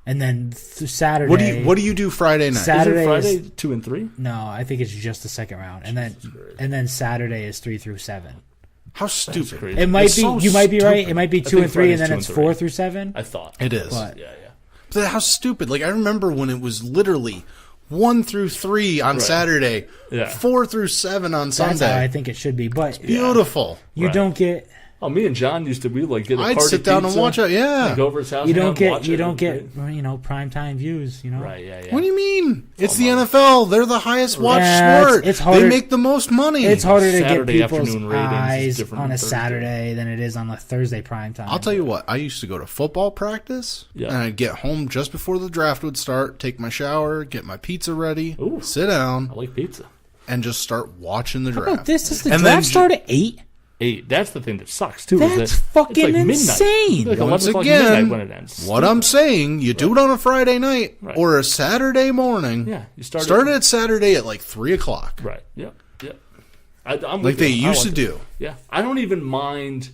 And then Saturday. What do you do Friday night? Saturday is it Friday 2 and 3? No, I think it's just the second round, and then Saturday is 3 through 7. How stupid! It might be. You might be right. It might be 2 and 3, and then it's 4 through 7. I thought it is. But, But how stupid! I remember when it was literally 1 through 3 on Saturday, 4 through 7 on Sunday. That's how I think it should be. But beautiful. You don't get. Oh, me and John used to get a I'd sit down and watch it. Yeah, go over his house. You don't get primetime views. Right? Yeah. What do you mean? It's the NFL. They're the highest watched sport. It's harder, they make the most money. It's harder to get Saturday people's eyes on a Saturday than it is on a Thursday primetime. I'll tell you what. I used to go to football practice, and I'd get home just before the draft would start, take my shower, get my pizza ready, sit down. I like pizza, and just start watching the draft. How about this? Does the draft start at 8? 8. That's the thing that sucks too. That's fucking insane. Once again, when it ends. What I'm saying, you do it on a Friday night or a Saturday morning. Yeah, you start it Saturday at 3 o'clock. Right. Yep. I'm like they used to do. Yeah, I don't even mind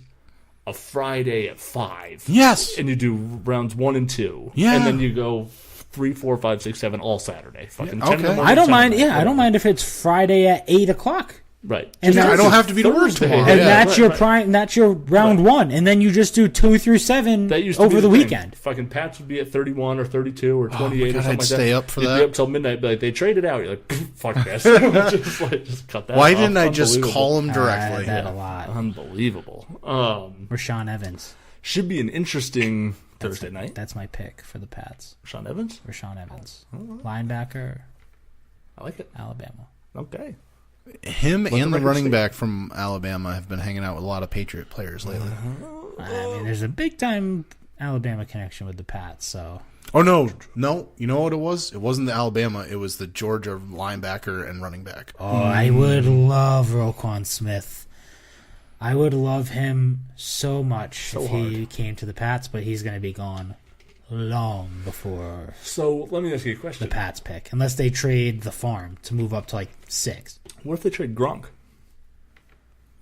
a Friday at 5. Yes, and you do rounds 1 and 2. Yeah, and then you go 3, 4, 5, 6, 7 all Saturday. Fucking 10 in the morning, I don't mind. I don't mind if it's Friday at 8 o'clock. Right, and I don't have to be to work tomorrow. And that's your prime. That's your round 1, and then you just do 2 through 7 over the weekend. Fucking Pats would be at 31 or 32 or 28 or something like that. Stay up for that. You'd be up till midnight. But they traded out. You're like, fuck this. just cut that. Why didn't I just call him directly? That a lot. Unbelievable. Rashawn Evans should be an interesting Thursday night. That's my pick for the Pats. Rashawn Evans. Linebacker. I like it. Alabama. Okay. Him and the running back from Alabama have been hanging out with a lot of Patriot players lately. I mean, there's a big time Alabama connection with the Pats, so. Oh, no. You know what it was? It wasn't the Alabama. It was the Georgia linebacker and running back. Oh, I would love Roquan Smith. I would love him so much if he came to the Pats, but he's going to be gone long before. So let me ask you a question. The Pats pick, unless they trade the farm to move up to like 6. What if they trade Gronk?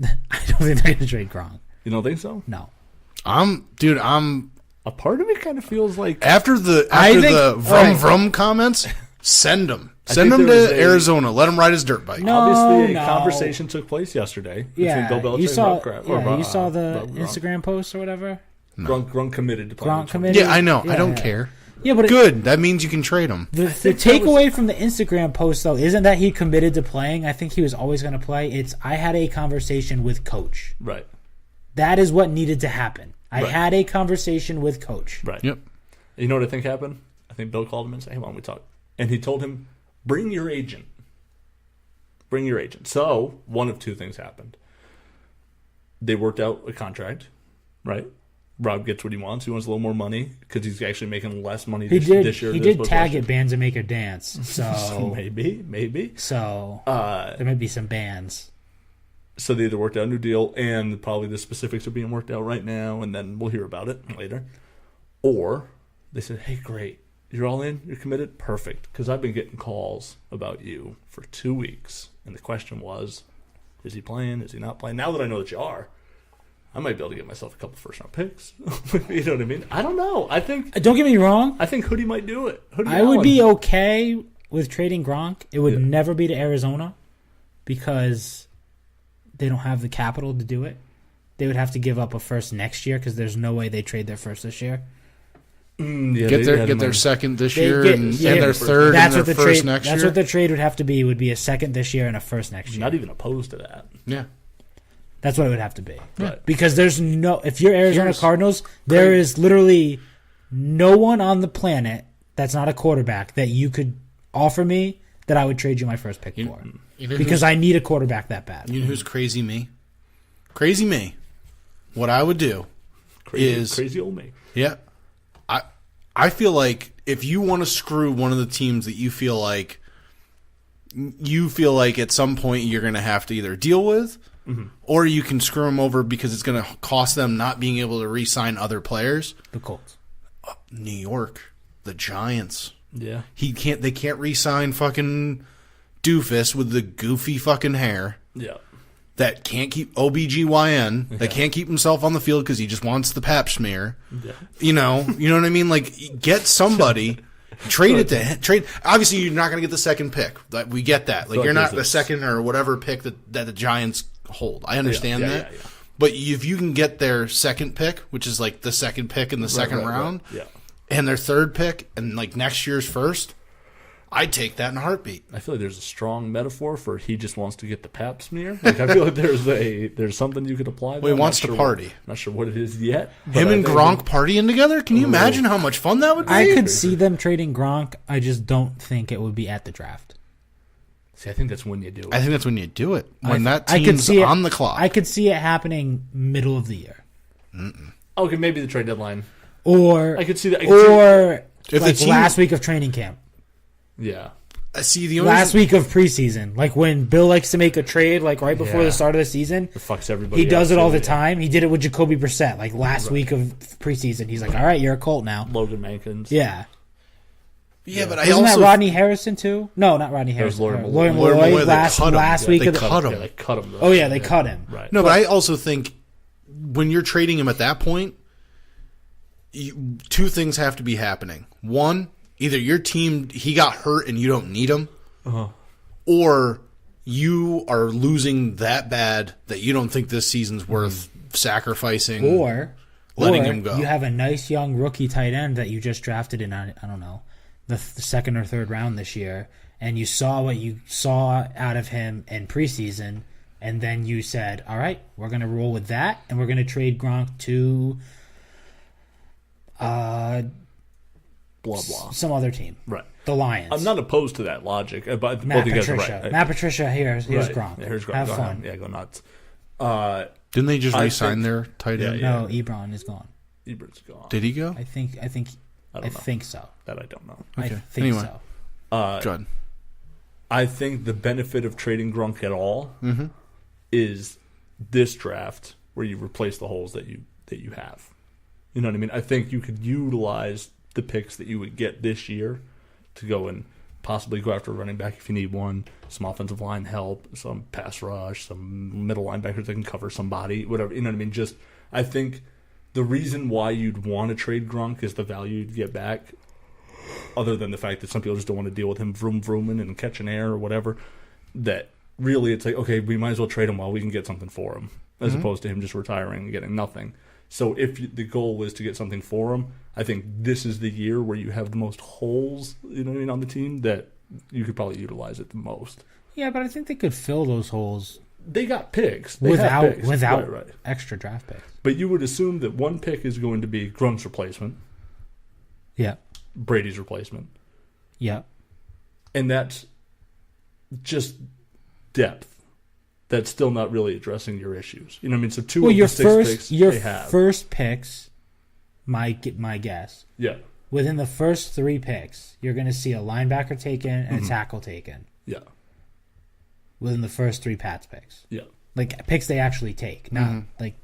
I don't think they're going to trade Gronk. You don't think so? No. A part of me kind of feels like After the Vrum comments, send him. Send him to Arizona. Let him ride his dirt bike. Obviously, a conversation took place yesterday between Bill Belichick you saw, and Rob you saw the Instagram post or whatever? No. Gronk committed to playing. Gronk committed? Yeah, I know. Yeah, I don't care. Yeah, but good. That means you can trade him. The takeaway from the Instagram post, though, isn't that he committed to playing. I think he was always going to play. It's, I had a conversation with Coach. Right. That is what needed to happen. I had a conversation with Coach. Right. Yep. You know what I think happened? I think Bill called him and said, hey, why don't we talk? And he told him, bring your agent. Bring your agent. So, one of two things happened. They worked out a contract, right? Rob gets what he wants. He wants a little more money because he's actually making less money this year. He did tag it Bands and Make Her Dance. So maybe. So there might be some bands. So they either worked out a new deal, and probably the specifics are being worked out right now, and then we'll hear about it later. Or they said, hey, great. You're all in? You're committed? Perfect. Because I've been getting calls about you for 2 weeks. And the question was, is he playing? Is he not playing? Now that I know that you are, I might be able to get myself a couple first-round picks. You know what I mean? I don't know. Don't get me wrong. I think Hoodie might do it. I would be okay with trading Gronk. It would never be to Arizona because they don't have the capital to do it. They would have to give up a first next year because there's no way they trade their first this year. Get their second this year and their third and their first next year. That's what the trade would have to be. Would be a second this year and a first next year. Not even opposed to that. Yeah. That's what it would have to be. Right. Because there's no... If you're Arizona Cardinals, there is literally no one on the planet that's not a quarterback that you could offer me that I would trade you my first pick for. Because I need a quarterback that bad. You know who's crazy me? Crazy me. What I would do is... Crazy old me. Yeah. I feel like if you want to screw one of the teams that you feel like at some point you're going to have to either deal with, or you can screw them over because it's going to cost them not being able to re-sign other players. The Colts. New York. The Giants. Yeah. They can't re-sign fucking doofus with the goofy fucking hair. Yeah. That can't keep OBGYN. That can't keep himself on the field because he just wants the pap smear. Yeah. You know what I mean? Like, get somebody, trade it to trade. Obviously, you're not going to get the second pick. Like, we get that. Like, you're not the second or whatever pick that the Giants hold. I understand that. Yeah. But if you can get their second pick, which is like the second pick in the second round, and their third pick, and like next year's first, I'd take that in a heartbeat. I feel like there's a strong metaphor for he just wants to get the pap smear. Like, I feel like there's something you could apply there. Well, he wants to party. Not sure what it is yet. Him and Gronk partying together? Can you imagine how much fun that would be? I could see them trading Gronk. I just don't think it would be at the draft. See, I think that's when you do it. I think that's when you do it. When that team's on the clock. I could see it happening middle of the year. Okay, maybe the trade deadline. Or I could see that. Like last week of training camp. Yeah. See, the last week of preseason, like when Bill likes to make a trade, like right before the start of the season, it fucks everybody. He does it all the time. He did it with Jacoby Brissett, like last week of preseason. He's like, "All right, you're a Colt now." Logan Mankins. Yeah. Yeah, but Isn't that Rodney Harrison too? No, not Rodney Harrison. Lloyd Malloy last week. They cut him. Yeah, they cut him. Oh yeah, they cut him. Right. No, but I also think when you're trading him at that point, two things have to be happening. One, either your team, he got hurt and you don't need him, or you are losing that bad that you don't think this season's worth sacrificing or letting him go. You have a nice young rookie tight end that you just drafted in, I don't know, the second or third round this year, and you saw what you saw out of him in preseason, and then you said, all right, we're going to roll with that, and we're going to trade Gronk to blah blah some other team. Right. The Lions. I'm not opposed to that logic. But Matt both you guys are Patricia. right. Matt Patricia, here's Gronk. Yeah, here's Gronk. Have Go fun. ahead. Yeah, go nuts. Didn't they just I re-sign think- their tight end? Yeah. No, Ebron is gone. Ebert's gone. Did he go? I think I think so. that I don't know. I Okay. think Anyway. so. Good. I think the benefit of trading Gronk at all is this draft where you replace the holes that you have. You know what I mean? I think you could utilize the picks that you would get this year to go and possibly go after a running back if you need one, some offensive line help, some pass rush, some middle linebackers that can cover somebody, whatever. You know what I mean? Just I think the reason why you'd want to trade Gronk is the value you'd get back, other than the fact that some people just don't want to deal with him vrooming and catching air or whatever. That really it's like, okay, we might as well trade him while we can get something for him, as opposed to him just retiring and getting nothing. So if the goal is to get something for him, I think this is the year where you have the most holes, you know what I mean, on the team that you could probably utilize it the most. Yeah, but I think they could fill those holes They got picks. They have picks. without Right. extra draft picks. But you would assume that one pick is going to be Grunk's replacement, Yeah. Brady's replacement, Yeah. and that's just depth. That's still not really addressing your issues. You know what I mean? So two of your the six picks your they have. first picks, my guess, Yeah. within the first 3 picks, you're going to see a linebacker taken and a tackle taken Yeah. within the first 3 Pats picks. Yeah. Like picks they actually take, not like.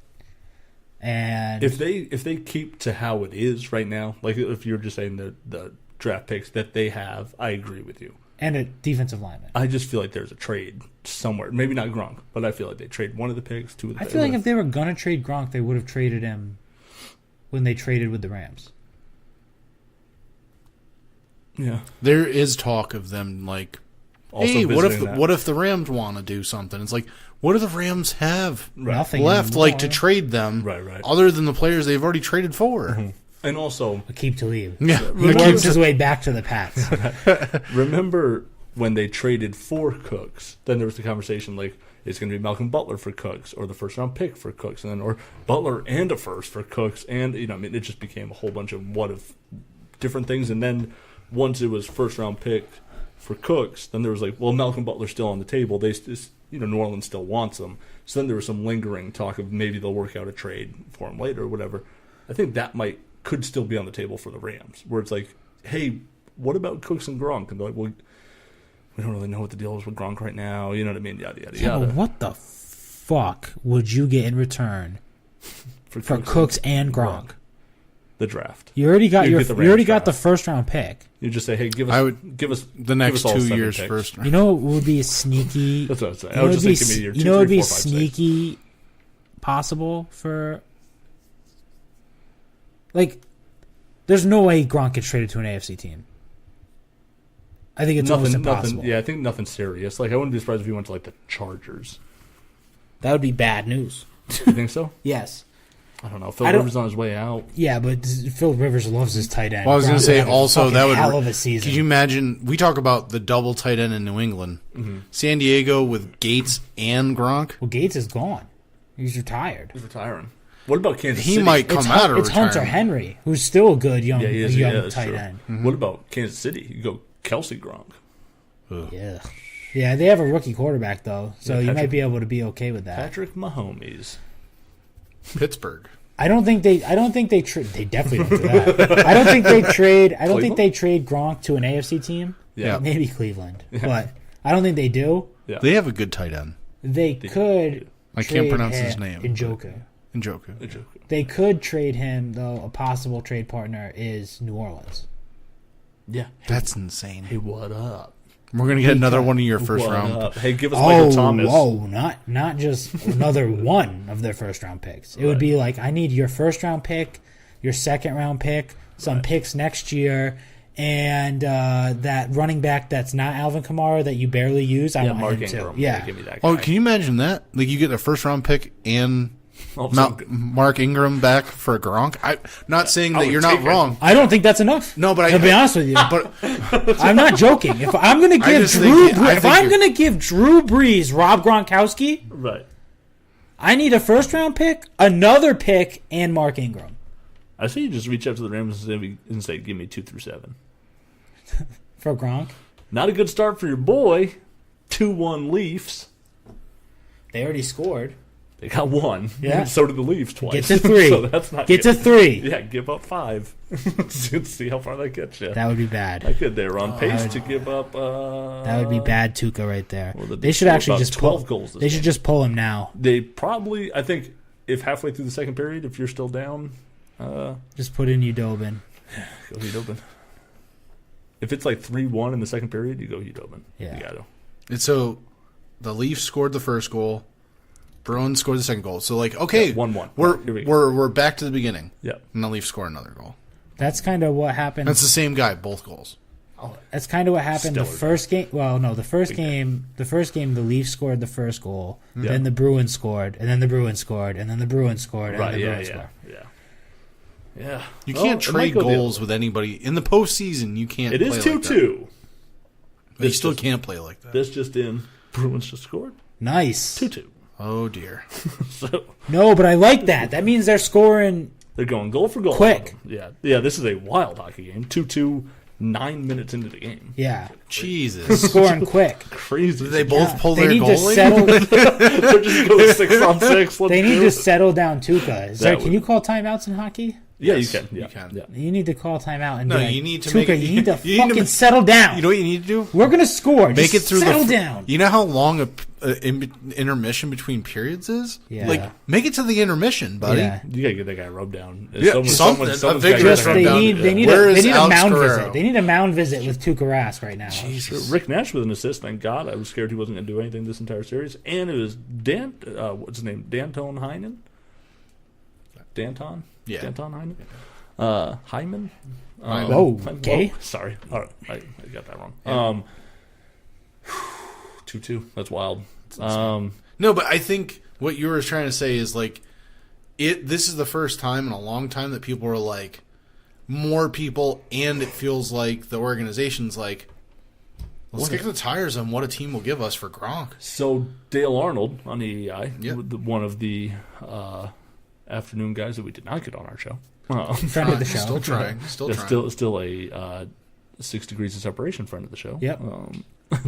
And If they keep to how it is right now, like if you're just saying the draft picks that they have, I agree with you. and a defensive lineman. I just feel like there's a trade somewhere. Maybe not Gronk, but I feel like they trade one of the picks, 2 of the I picks. feel like if they were gonna trade Gronk, they would have traded him when they traded with the Rams. Yeah. There is talk of them like, Also hey, visiting that. what if the Rams want to do something? It's like, what do the Rams have Nothing left, anymore. like to trade them, Right. other than the players they've already traded for? And also, Keep to leave. Yeah, He works his way back to the Pats. remember when they traded for Cooks, then there was the conversation like, it's going to be Malcolm Butler for Cooks, or the first-round pick for Cooks, and then or Butler and a first for Cooks, and I mean, it just became a whole bunch of what if different things. And then once it was first-round pick for Cooks, then there was like, well, Malcolm Butler's still on the table. They just, New Orleans still wants him. So then there was some lingering talk of maybe they'll work out a trade for him later or whatever. I think that could still be on the table for the Rams, where it's like, hey, what about Cooks and Gronk? And they're like, well, we don't really know what the deal is with Gronk right now. You know what I mean? Yada, yada, Yeah, yada. but what the fuck would you get in return for Cooks and Gronk? The draft. You already got You your get the you already Rams got the draft. first round pick. You just say, hey, give us the next all 2 7 years picks. first. You know what would be a sneaky? That's what I was saying. You I know was what just thinking maybe you know what would be 2, 3, 4, 5, 6. sneaky possible for like. There's no way Gronk gets traded to an AFC team. I think it's almost impossible. Yeah, I think nothing serious. Like, I wouldn't be surprised if he went to like the Chargers. That would be bad news. You think so? Yes. I don't know. Phil Rivers on his way out. Yeah, but Phil Rivers loves his tight end. Well, I was going to say Brown's gonna have a also fucking that would hell of a season. Could you imagine? We talk about the double tight end in New England, San Diego with Gates and Gronk. Well, Gates is gone. He's retired. He's retiring. What about Kansas He City? might come out of It's Hunter retirement. Henry, who's still a good young, Yeah, he is. young Yeah, that's tight true. end. What about Kansas City? You go Kelsey Gronk. Yeah, yeah. They have a rookie quarterback though, so you might Patrick- be able to be okay with that. Patrick Mahomes. Pittsburgh. I don't think they. They definitely don't do that. I don't think they trade. I don't think they trade Gronk to an AFC team. Yeah. Maybe Cleveland, but I don't think they do. Yeah. They have a good tight end. They could. I can't trade pronounce his him name. Njoku. Njoku. They could trade him though. A possible trade partner is New Orleans. Yeah. That's insane. Hey, what up? We're gonna get another one of your first What round. up? Hey, give us Michael Thomas. Not just another one of their first round picks. It would be like, I need your first round pick, your second round pick, some picks next year, and that running back that's not Alvin Kamara that you barely use. I want Mark him Ingram. too. Yeah. Give me that guy. Oh, can you imagine that? Like you get a first round pick and Mark Ingram back for Gronk. I'm not saying that would you're not take it. wrong. I don't think that's enough. No, but I'll be honest with you. But I'm not joking. If I'm going to I give just Drew, think- I if think I'm you're- going to give Drew Brees Rob Gronkowski, Right. I need a first round pick, another pick, and Mark Ingram. I say you just reach out to the Rams and say, give me 2 through 7. For Gronk? Not a good start for your boy. 2-1 Leafs. They already scored. They got one. Yeah. So did the Leafs twice. Get to 3. So that's not Get good. to 3. Yeah, give up 5. See how far that gets you. That would be bad. Like good. They're on pace to give up. That would be bad, Tuca, right there. Well, they should actually just 12 pull. goals. They should just pull him now. They probably. I think if halfway through the second period, if you're still down, Just put in Udobin. go Udobin. If it's like 3-1 in the second period, you go Udobin. Yeah. You got to. And so the Leafs scored the first goal. Bruins scored the second goal. So like, okay, 1-1. We're back to the beginning. Yeah. And the Leafs score another goal. That's kind of what happened. That's the same guy, both goals. That's kind of what happened Stellar the first game. Well, no, the first game, the Leafs scored the first goal. Yeah. Then the Bruins scored, and then the Bruins scored, and then the Bruins scored, and Right. then the Yeah. Bruins Yeah. scored. Yeah. You Well, can't it might trade go the goals other with anybody in the postseason. You can't. way. It is play like 2-2. that. You still can't play like that. This just in. Bruins just scored. Nice. 2-2. Oh dear. So No, but I like that. That means they're scoring. they're going goal for goal. Quick. Yeah. Yeah. This is a wild hockey game. 2-2. 9 minutes into the game. Yeah, Jesus. scoring quick. Crazy. Did they both pull They their need to goalie? settle. They're just going 6-on-6. They need to settle down Tuca. Sorry, would- can you call timeouts in hockey? Yeah, Yes, you can. Yeah. you can. Yeah. You need to call timeout and No, be like, you need to Tuca, make it- you need to you need to fucking ma- settle down. You know what you need to do? We're gonna score. Make Just it through settle the down. You know how long a intermission between periods is? Yeah. Like, make it to the intermission, buddy. Yeah. You gotta get that guy rubbed down. Yeah, something. A someone's vigorous gotta Just get rub they that down. need they need Where a, they is need a Alex mound Guerrero? visit. They need a mound visit with Tuukka Rask right now. Rick Nash with an assist. Thank God. I was scared he wasn't going to do anything this entire series. And it was what's his name? Danton Heinen. Danton. Yeah. Danton Heinen. Hyman. Oh, okay. Whoa, sorry. All right, I got that wrong. 2-2. That's wild. No, but I think what you were trying to say is like this is the first time in a long time that people are like more people, and it feels like the organization's like, let's kick the tires on what a team will give us for Gronk. So Dale Arnold on EEI, Yep. one of the afternoon guys that we did not get on our show. Friend of the show. Still trying. Still a 6 degrees of separation friend of the show. Yep.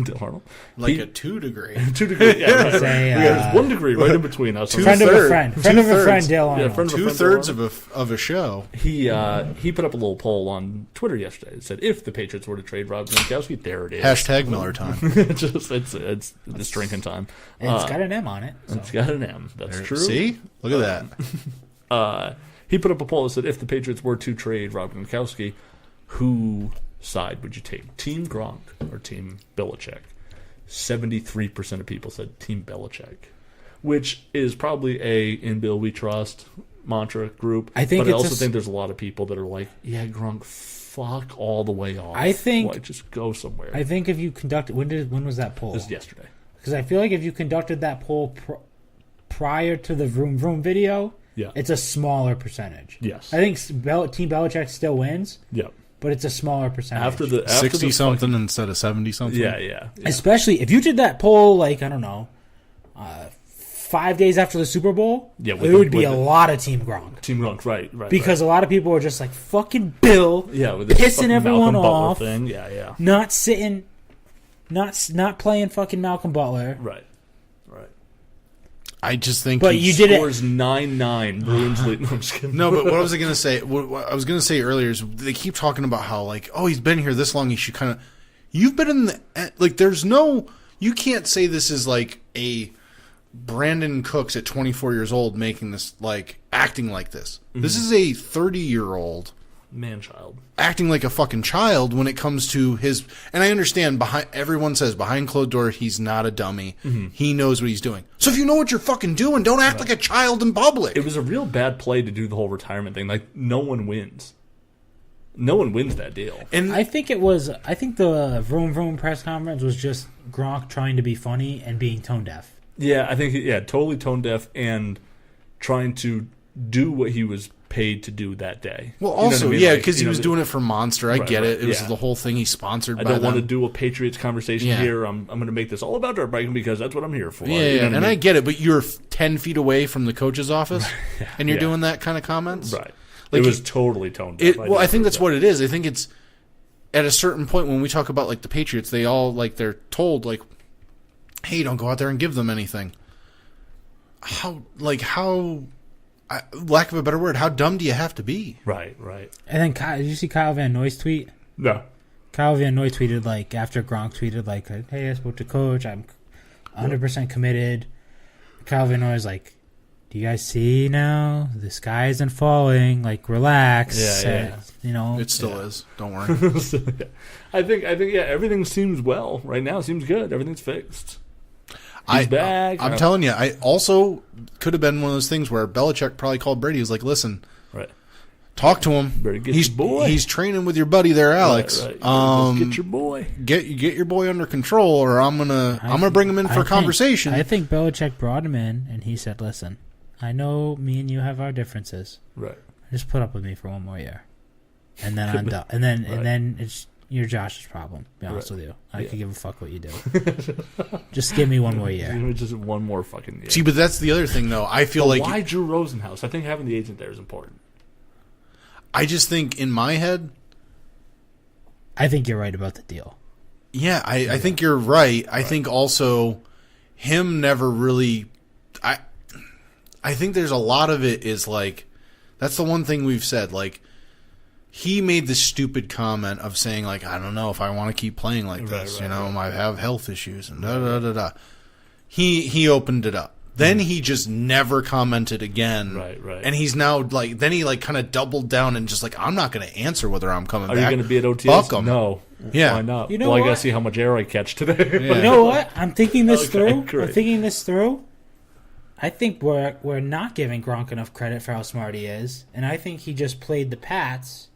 Dale Arnold. Like a 2 degree. 2 degrees. Yeah, right. Say, There's 1 degree right in between us. friend of a Two-thirds. friend. Friend of a friend, Two-thirds. Dale Arnold. friend of a friend, 2/3 Dale Arnold. of a show. He put up a little poll on Twitter yesterday. It said if the Patriots were to trade Rob Gronkowski, there it is. Hashtag Miller time. it's drinking time. It's got an M on it. So. It's got an M. That's true. See? Look at that. He put up a poll that said if the Patriots were to trade Rob Gronkowski, who side would you take? Team Gronk or Team Belichick? 73% of people said Team Belichick, which is probably in Bill we trust mantra group. I think but I it's also think there's a lot of people that are like, yeah, Gronk, fuck all the way off. I think- like, just go somewhere. I think if you conducted when was that poll? This was yesterday. Because I feel like if you conducted that poll prior to the Vroom Vroom video, Yeah. it's a smaller percentage. Yes. I think Team Belichick still wins, Yeah. but it's a smaller percentage. After the 60 something instead of 70 something. Yeah. Especially if you did that poll, like, I don't know, 5 days after the Super Bowl, Yeah, it would be a lot of Team Gronk. Team Gronk, right. Because a lot of people were just like, fucking Bill, yeah, with this pissing fucking everyone Malcolm Butler off, thing. Yeah. not sitting, not playing fucking Malcolm Butler. Right. I just think But he you did it. Scores 9-9. Bruins lead. No, I'm just kidding. No, but what was I going to say? What I was going to say earlier is they keep talking about how, like, oh, he's been here this long. He should kind of. You've been in the. Like, there's no. You can't say this is like a Brandon Cooks at 24 years old making this, like, acting like this. Mm-hmm. This is a 30-year-old Man-child. acting like a fucking child when it comes to his. And I understand everyone says behind closed door he's not a dummy. Mm-hmm. He knows what he's doing. So if you know what you're fucking doing, don't act like a child in public. It was a real bad play to do the whole retirement thing. Like, no one wins. No one wins that deal. And I think the Vroom Vroom press conference was just Gronk trying to be funny and being tone deaf. Yeah, I think, totally tone deaf and trying to do what he was paid to do that day. well, You know what also, I mean? yeah, Like, because he you know, was doing it for Monster. I Right, get right, it. It was yeah. the whole thing. He's sponsored I by don't them. want to do a Patriots conversation Yeah. here. I'm going to make this all about dirt biking because that's what I'm here for. Yeah, You know what and I I mean? get it, but you're 10 feet away from the coach's office, and you're Yeah. doing that kind of comments? Right. Like, it was totally tone deaf. I think that's what it is. I think it's at a certain point when we talk about like the Patriots, they all like they're told like, hey, don't go out there and give them anything. Lack of a better word, how dumb do you have to be? Right. And then did you see Kyle Van Noy's tweet? No. Kyle Van Noy tweeted like after Gronk tweeted like, "Hey, I spoke to coach. I'm 100% committed." Kyle Van Noy is like, "Do you guys see now? The sky isn't falling. Like, relax." Yeah. You know, it still is. Don't worry. I think everything seems well right now. Seems good. Everything's fixed. He's back. I'm telling you, I also could have been one of those things where Belichick probably called Brady. He was like, "Listen, right, talk to him. He's your boy. He's training with your buddy there, Alex. Right. Get your boy. Get your boy under control, or I'm gonna bring him in for a conversation." I think Belichick brought him in, and he said, "Listen, I know me and you have our differences. Right. Just put up with me for one more year, and then I'm done. And then it's." You're Josh's problem, to be honest with you. I could give a fuck what you do. Just give me one more year. Just one more fucking year. See, but that's the other thing, though. I feel why Drew Rosenhaus? I think having the agent there is important. I just think, in my head... I think you're right about the deal. Yeah, I think you're right. I think also him never really... I think there's a lot of it is like... That's the one thing we've said, like... He made the stupid comment of saying, like, I don't know if I want to keep playing like this. I have health issues and da-da-da-da. He opened it up. Then he just never commented again. Right. And he's now, like, then he, like, kind of doubled down and just, like, I'm not going to answer whether I'm coming back. Are you going to be at OTS? Fuck 'em. No. Yeah. Why not? You know I what? got to see how much air I catch today. Yeah. You know what? I'm thinking this through. Great. I'm thinking this through. I think we're not giving Gronk enough credit for how smart he is. And I think he just played the Pats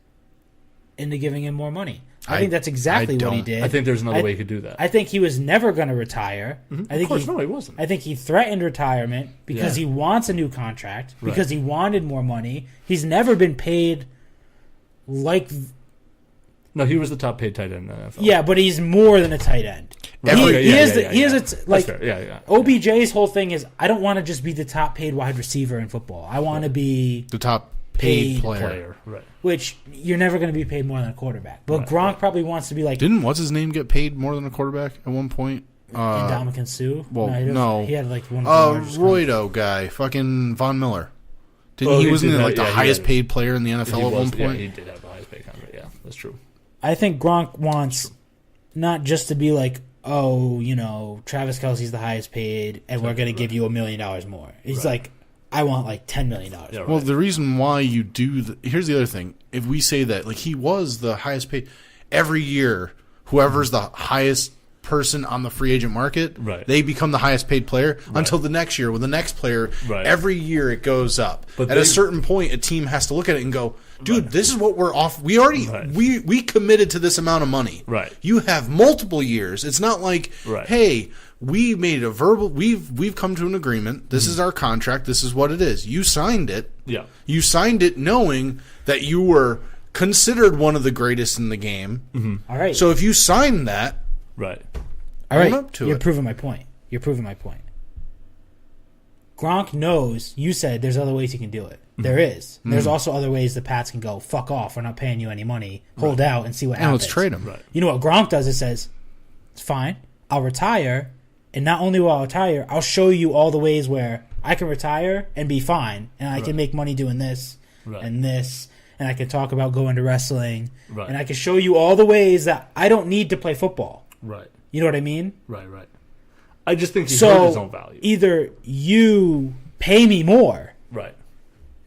into giving him more money. I think that's exactly what he did. I think there's another way he could do that. I think he was never going to retire. Mm-hmm. Of course, no, he wasn't. I think he threatened retirement because he wants a new contract, because he wanted more money. He's never been paid like... No, he was the top paid tight end in the NFL. Yeah, but he's more than a tight end. OBJ's whole thing is, I don't want to just be the top paid wide receiver in football. I want to be... the top paid player. Right. Which you're never going to be paid more than a quarterback. But Gronk probably wants to be like... Didn't what's his name get paid more than a quarterback at one point? Ndamukong Suh? Well, no. He had like one of the largest Roydo guy, fucking Von Miller. He wasn't the highest paid player in the NFL at one point? Yeah, he did have the highest paid contract. Yeah, that's true. I think Gronk wants not just to be like, oh, Travis Kelce's the highest paid, and we're going to give you $1 million more. He's like, I want like $10 million. Yeah, well, the reason why you do here's the other thing. If we say that, like, he was the highest paid every year, whoever's the highest person on the free agent market, they become the highest paid player until the next year. With the next player, every year it goes up. But at a certain point, a team has to look at it and go, dude, this is what we're off. We already we committed to this amount of money. Right. You have multiple years. It's not like, hey, we made a verbal. We've come to an agreement. This is our contract. This is what it is. You signed it. Yeah. You signed it knowing that you were considered one of the greatest in the game. Mm-hmm. All right. So if you signed that, all right, up to you're it. proving my point. Gronk knows. You said there's other ways he can do it. There is. There's also other ways the Pats can go, fuck off, we're not paying you any money. Hold out and see what happens. Let's trade him. Right. You know what Gronk does? It says, it's fine. I'll retire. And not only will I retire, I'll show you all the ways where I can retire and be fine. And I can make money doing this and this. And I can talk about going to wrestling. Right. And I can show you all the ways that I don't need to play football. Right. You know what I mean? Right. I just think he heard his own value. Either you pay me more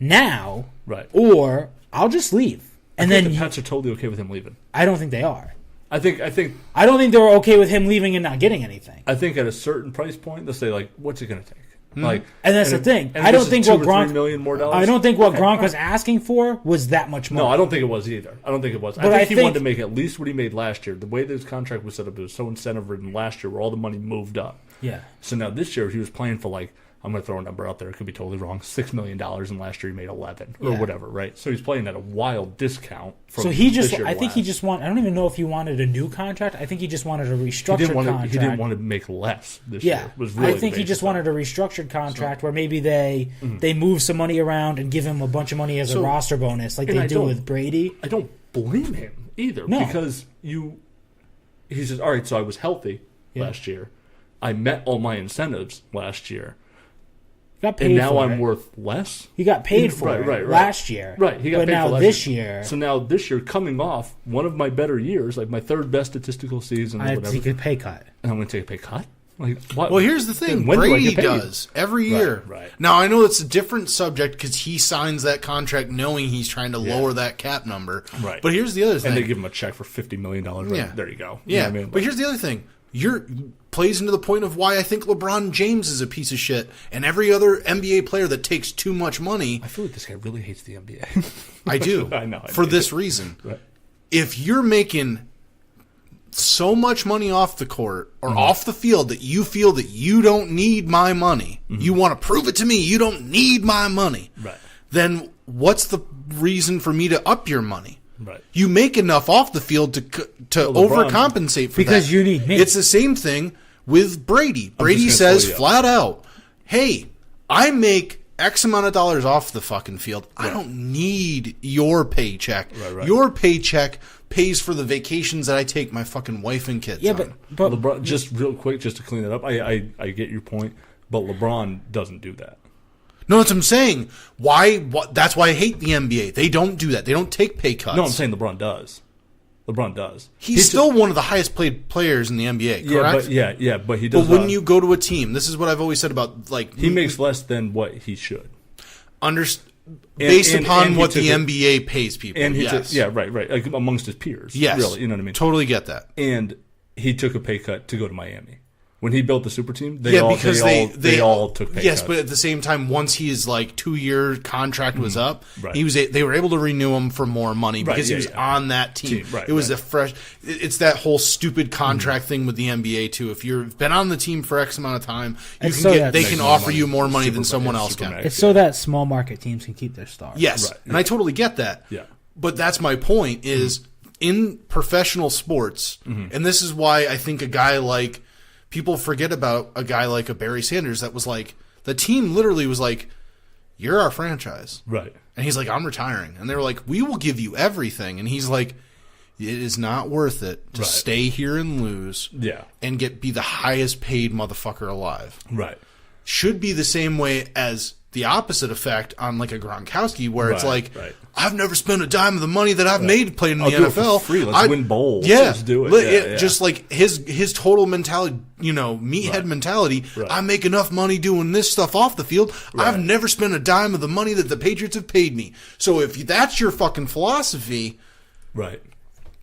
now, or I'll just leave. And I think then the Pats are totally okay with him leaving. I don't think they are. I don't think they're okay with him leaving and not getting anything. I think at a certain price point they'll say, like, what's it going to take? Like, and that's the thing. And I don't think what Gronk $2 million more. I don't think what Gronk was asking for was that much more. No, I don't think it was either. I don't think it was. But I think he wanted to make at least what he made last year. The way that his contract was set up, it was so incentive ridden last year, where all the money moved up. Yeah. So now this year he was playing for, like, I'm going to throw a number out there. It could be totally wrong. $6 million, and last year he made 11 or whatever, right? So he's playing at a wild discount. From so he just, this year I think he just wanted. I don't even know if he wanted a new contract. I think he just wanted a restructured contract. He didn't want to make less this year. Was really I think he just wanted a restructured contract where maybe they move some money around and give him a bunch of money as a roster bonus, like they do with Brady. I don't blame him. either. No. Because he says, all right, so I was healthy last year. I met all my incentives last year. Got paid and now for I'm it. worth less? He got paid for it last year. Right, he got but paid now for last this year. year. So now this year, coming off one of my better years, like my third best statistical season or I whatever. take a pay cut. And I'm going to take a pay cut? Like, what? Well, here's the thing. When do I Brady get paid? does every year. Right. Now, I know it's a different subject because he signs that contract knowing he's trying to lower that cap number. Right. But here's the other thing. And they give him a check for $50 million. Right? Yeah. There you go. Yeah. You know what I mean? But here's the other thing. Plays into the point of why I think LeBron James is a piece of shit, and every other NBA player that takes too much money. I feel like this guy really hates the NBA. I do. I know. For this reason. Right. If you're making so much money off the court or off the field that you feel that you don't need my money, you want to prove it to me, you don't need my money, Right. then what's the reason for me to up your money? Right. You make enough off the field to LeBron- overcompensate for Because that. you need me. It's the same thing with Brady. Brady just gonna says slow you up. flat out, hey, I make X amount of dollars off the fucking field. I don't need your paycheck. Right. Your paycheck pays for the vacations that I take my fucking wife and kids Yeah, on. but LeBron, just real quick, just to clean it up, I get your point, but LeBron doesn't do that. No, that's what I'm saying. Why? That's why I hate the NBA. They don't do that. They don't take pay cuts. No, I'm saying LeBron does. LeBron does. He's still one of the highest paid players in the NBA, correct? But he does. But when you go to a team, this is what I've always said about like he makes less than what he should. Based upon and what he the took NBA pays people. And he yes. right, like amongst his peers. Yes. Really, you know what I mean? Totally get that. And he took a pay cut to go to Miami. When he built the super team, they all took pay yes, cuts. but at the same time, once his like 2-year contract was up, Right. they were able to renew him for more money because he was on that team. Right, it was right. a fresh. It's that whole stupid contract thing with the NBA too. If you've been on the team for X amount of time, they can offer you more money than someone else can. it's so that small market teams can keep their stars. Yes, and I totally get that. Yeah. But that's my point is in professional sports, and this is why I think a guy like people forget about a guy like a Barry Sanders that was like the team literally was like, "You're our franchise," Right. and he's like, "I'm retiring," and they were like, "We will give you everything," and he's like, "It is not worth it to stay here and lose, and be the highest paid motherfucker alive." Right. Should be the same way as the opposite effect on like a Gronkowski, where it's like, I've never spent a dime of the money that I've made playing in the do NFL. it for free. Let's win bowls. Yeah, Let's do it. Just like his total mentality, meathead mentality. Right. I make enough money doing this stuff off the field. I've never spent a dime of the money that the Patriots have paid me. So if that's your fucking philosophy, Right.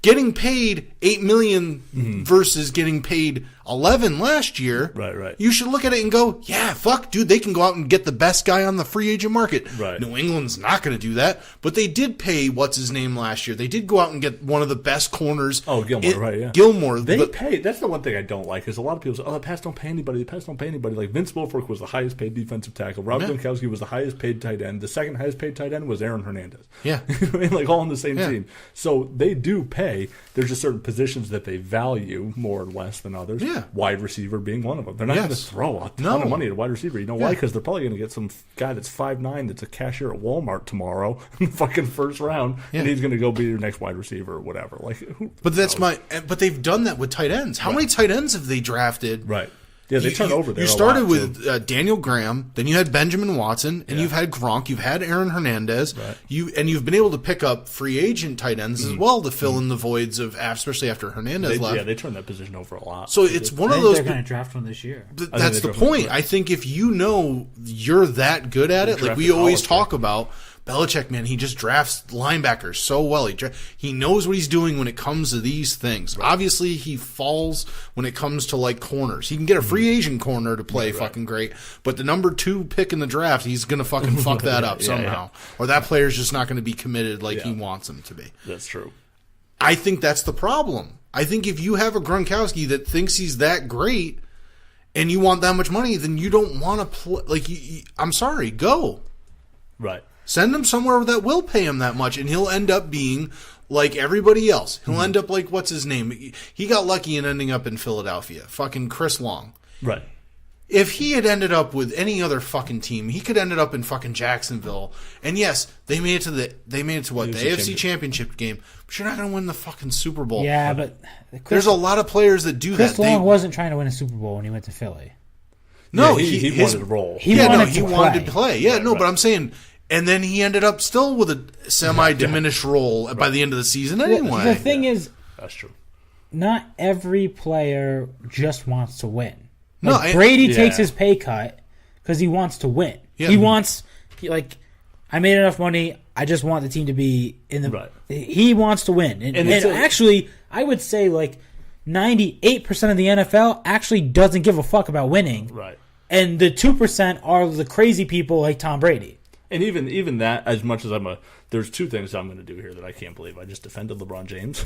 getting paid $8 million versus getting paid $11 last year, Right. you should look at it and go, yeah, fuck, dude, they can go out and get the best guy on the free agent market. Right. New England's not going to do that, but they did pay what's his name last year. They did go out and get one of the best corners. Oh, Gilmore, Gilmore. They pay. That's the one thing I don't like is a lot of people say, "Oh, the Pats don't pay anybody. The Pats don't pay anybody." Like Vince Wilfork was the highest paid defensive tackle. Rob Gronkowski was the highest paid tight end. The second highest paid tight end was Aaron Hernandez. Yeah, I mean, like all on the same team. So they do pay. There's just certain positions that they value more or less than others. Yeah. Wide receiver being one of them. They're not going to throw a ton of money at a wide receiver. You know why? Because they're probably going to get some guy that's 5'9" that's a cashier at Walmart tomorrow, in the fucking first round, and he's going to go be your next wide receiver or whatever. Like, but but they've done that with tight ends. How many tight ends have they drafted? Right. Yeah, they turn over there. You started with Daniel Graham, then you had Benjamin Watson, and you've had Gronk, you've had Aaron Hernandez, you've been able to pick up free agent tight ends as well to fill in the voids of, especially after Hernandez left. Yeah, they turned that position over a lot. So it's one of I think those. they're going to draft one this year. That's the point. I think if you know you're that good at it, like we always talk about. Belichick, man, he just drafts linebackers so well. He knows what he's doing when it comes to these things. Right. Obviously, he falls when it comes to like corners. He can get a free agent corner to play fucking great, but the number 2 pick in the draft, he's gonna fucking fuck that up somehow, or that player's just not gonna be committed like he wants him to be. That's true. I think that's the problem. I think if you have a Gronkowski that thinks he's that great, and you want that much money, then you don't want to play. Like, I'm sorry, go. Right. Send him somewhere that will pay him that much, and he'll end up being like everybody else. He'll end up like, what's his name? He got lucky in ending up in Philadelphia. Fucking Chris Long. Right. If he had ended up with any other fucking team, he could have ended up in fucking Jacksonville. And yes, they made it to the AFC Championship game. But you're not going to win the fucking Super Bowl. Yeah, but there's a lot of players that do Chris that. Long wasn't trying to win a Super Bowl when he went to Philly. No, he wanted to roll. He wanted to play. Yeah, but I'm saying, and then he ended up still with a semi-diminished role by the end of the season anyway. The thing is, that's true. Not every player just wants to win. Brady takes his pay cut because he wants to win. Yeah. I made enough money. I just want the team to be in the. Right. He wants to win, and actually, I would say 98% of the NFL actually doesn't give a fuck about winning. Right. And the 2% are the crazy people like Tom Brady. And even that, as much as there's two things I'm going to do here that I can't believe. I just defended LeBron James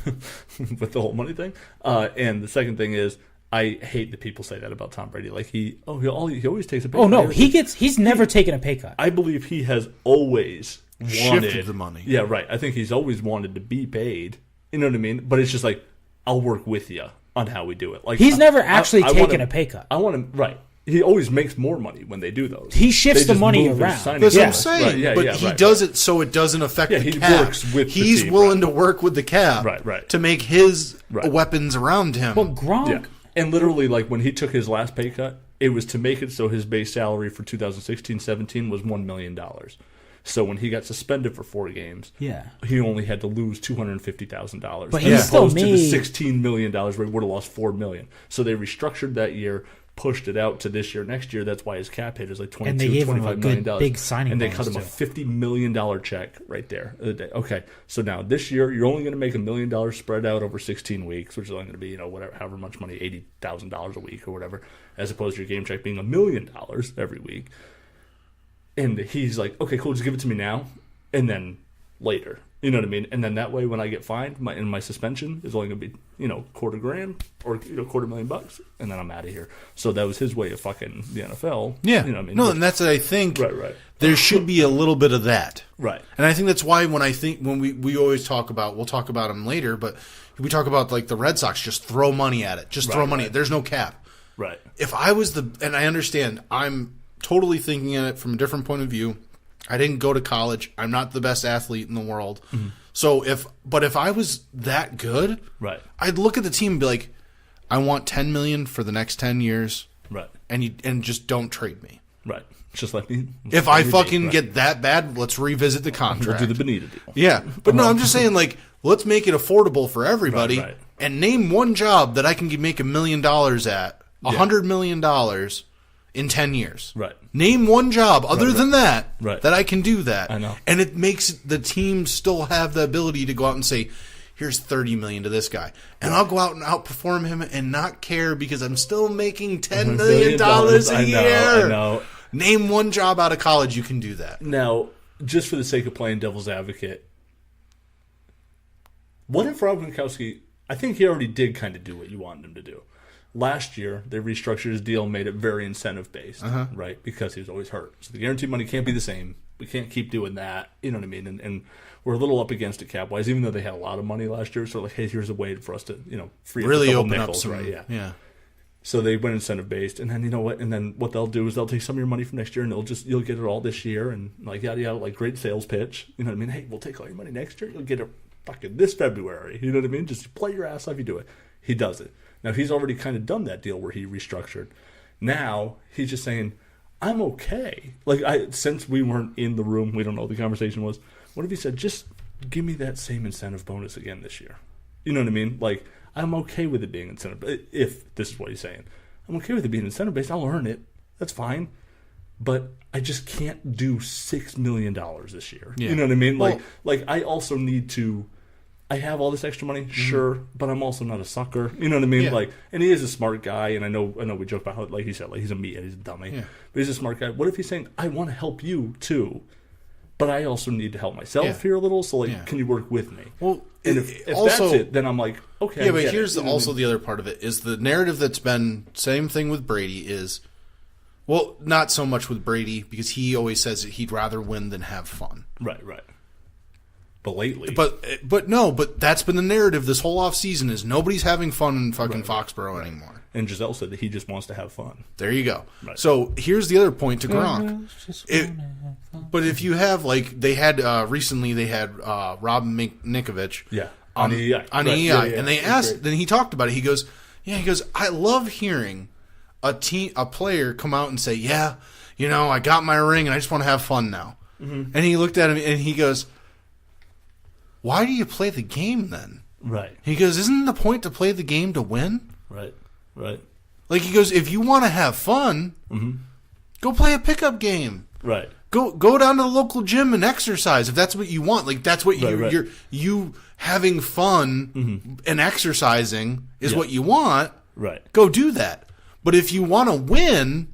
with the whole money thing, and the second thing is. I hate that people say that about Tom Brady. He always takes a pay cut. Oh no, he's never taken a pay cut. I believe he has always shifted the money. Yeah, right. I think he's always wanted to be paid. You know what I mean? But it's just I'll work with you on how we do it. He's never actually taken a pay cut. I want him right. He always makes more money when they do those. He shifts the money around. That's what I'm saying. Right, but he does it so it doesn't affect the he cap. Works with He's the team, willing to work with the cap to make his weapons around him. But Gronk... Yeah. And literally, when he took his last pay cut, it was to make it so his base salary for 2016-17 was $1 million. So when he got suspended for 4 games, he only had to lose $250,000. But he still made to the $16 million where he would have lost $4 million. So they restructured that year, pushed it out to this year. Next year, that's why his cap hit is $22, and they gave him a $25 million. Good, big signing and they cut him a $50 million check right there. Okay, so now this year you're only going to make $1 million spread out over 16 weeks, which is only going to be however much money, $80,000 a week or whatever, as opposed to your game check being $1 million every week. And he's like, okay, cool, just give it to me now, and then later. You know what I mean? And then that way, when I get fined, my suspension is only going to be, $250,000 or $250,000, and then I'm out of here. So that was his way of fucking the NFL. Yeah. You know what I mean? No, and that's what I think. Right. There should be a little bit of that. Right. And I think that's why when we always talk about, we'll talk about them later, but we talk about the Red Sox, just throw money at it. Just throw money. There's no cap. Right. If I was and I understand, I'm totally thinking at it from a different point of view. I didn't go to college. I'm not the best athlete in the world. Mm-hmm. So if I was that good, I'd look at the team and be like, I want $10 million for the next 10 years. Right. And just don't trade me. Right. Just let me. If I fucking get that bad, let's revisit the contract. We'll do the Benita deal. Yeah. But no, I'm just saying, let's make it affordable for everybody and name one job that I can make $1 million at, $100 million in 10 years. Right. Name one job other than that that I can do that. I know. And it makes the team still have the ability to go out and say, here's $30 million to this guy. And I'll go out and outperform him and not care because I'm still making $10 million a year. I know. Name one job out of college you can do that. Now, just for the sake of playing devil's advocate, what if Rob Gronkowski, I think he already did kind of do what you wanted him to do. Last year, they restructured his deal and made it very incentive-based, right? Because he was always hurt. So the guaranteed money can't be the same. We can't keep doing that. You know what I mean? And we're a little up against it cap-wise, even though they had a lot of money last year. So, hey, here's a way for us to, free really up a couple open nickels, up some, right? Yeah. So they went incentive-based. And then, you know what? And then what they'll do is they'll take some of your money from next year and you'll get it all this year. And, yada, yada, great sales pitch. You know what I mean? Hey, we'll take all your money next year. You'll get it fucking this February. You know what I mean? Just play your ass off. You do it. He does it. Now, he's already kind of done that deal where he restructured. Now, he's just saying, I'm okay. Since we weren't in the room, we don't know what the conversation was. What if he said, just give me that same incentive bonus again this year? You know what I mean? I'm okay with it being incentive. If this is what he's saying. I'm okay with it being incentive-based. I'll earn it. That's fine. But I just can't do $6 million this year. Yeah. You know what I mean? Well, I also need to... I have all this extra money, sure, but I'm also not a sucker. You know what I mean? Yeah. And he is a smart guy, and I know we joke about how, like he said, he's a meathead, he's a dummy. Yeah. But he's a smart guy. What if he's saying, I want to help you too, but I also need to help myself here a little, so can you work with me? Well, and if also, that's it, then I'm like, okay. Yeah, but here's also the other part of it, is the narrative that's been, same thing with Brady is, well, not so much with Brady, because he always says that he'd rather win than have fun. Right. But lately. But that's been the narrative this whole offseason is nobody's having fun in fucking Foxborough anymore. And Giselle said that he just wants to have fun. There you go. Right. So here's the other point to Gronk. But if you have, like, they had, recently they had Rob Ninkovich. Yeah. On EI. And they asked, then he talked about it. He goes, I love hearing a player come out and say, yeah, I got my ring and I just want to have fun now. Mm-hmm. And he looked at him and he goes, why do you play the game then? Right. He goes, isn't the point to play the game to win? Right. Like, he goes, if you want to have fun, go play a pickup game. Right. Go down to the local gym and exercise if that's what you want. Like, that's what you having fun and exercising is what you want. Right. Go do that. But if you want to win,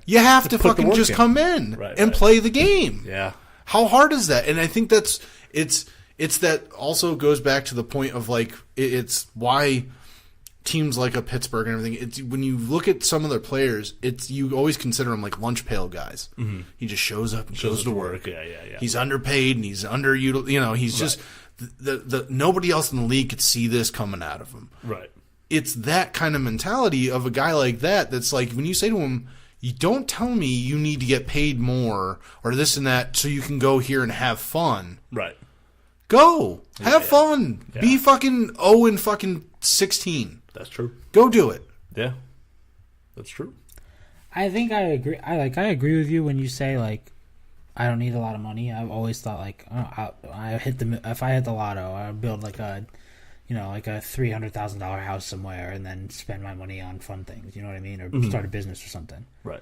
you have to fucking just come in and play the game. Yeah. How hard is that? And I think it's that also goes back to the point of, like, it's why teams like a Pittsburgh and everything, it's when you look at some of their players, you always consider them like lunch pail guys. Mm-hmm. He just shows up and goes to work. Yeah. He's underpaid and he's underutilized. He's just the nobody else in the league could see this coming out of him. Right. It's that kind of mentality of a guy like that. That's like when you say to him, "You don't tell me you need to get paid more or this and that so you can go here and have fun." Right. Go have fun. Yeah. Be fucking 0-16. That's true. Go do it. Yeah, that's true. I think I agree. I agree with you when you say, like, I don't need a lot of money. I've always thought, like, if I hit the lotto, I'd build like a $300,000 house somewhere and then spend my money on fun things. You know what I mean? Or start a business or something. Right.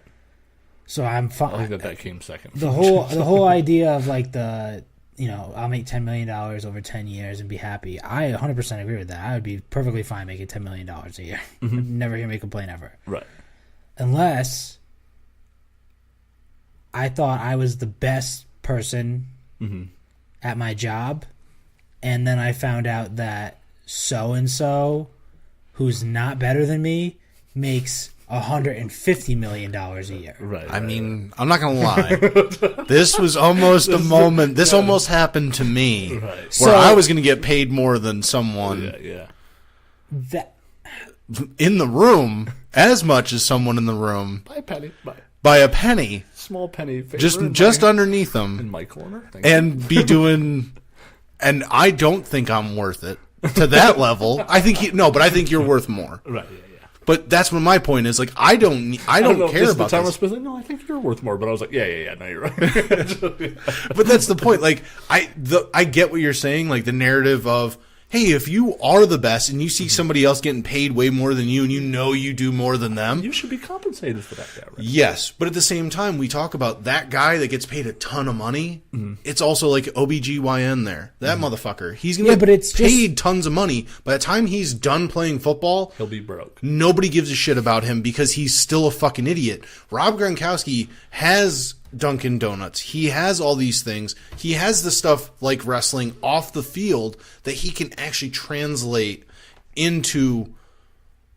So I'm fine. I think that came second. The whole idea of, like, I'll make $10 million over 10 years and be happy. I 100% agree with that. I would be perfectly fine making $10 million a year. Mm-hmm. Never hear me complain ever. Right. Unless I thought I was the best person at my job, and then I found out that so-and-so, who's not better than me, makes $150 million a year. Right. I mean, I'm not going to lie. This was almost a moment. This almost happened to me where I was going to get paid more than someone in the room, as much as someone in the room. By a penny. By a penny. Small penny. Just underneath them. In my corner. And be doing... And I don't think I'm worth it to that level. I think I think you're worth more. Right, But that's what my point is. Like, I don't care about this. No, I think you're worth more. But I was like, yeah. No, you're right. But that's the point. Like, I get what you're saying. Like, the narrative of, hey, if you are the best and you see somebody else getting paid way more than you and you do more than them, you should be compensated for that guy, right? Yes. But at the same time, we talk about that guy that gets paid a ton of money. Mm-hmm. It's also like OBGYN there. That motherfucker. He's going to get paid tons of money. By the time he's done playing football, he'll be broke. Nobody gives a shit about him because he's still a fucking idiot. Rob Gronkowski has Dunkin' Donuts. He has all these things. He has the stuff like wrestling off the field that he can actually translate into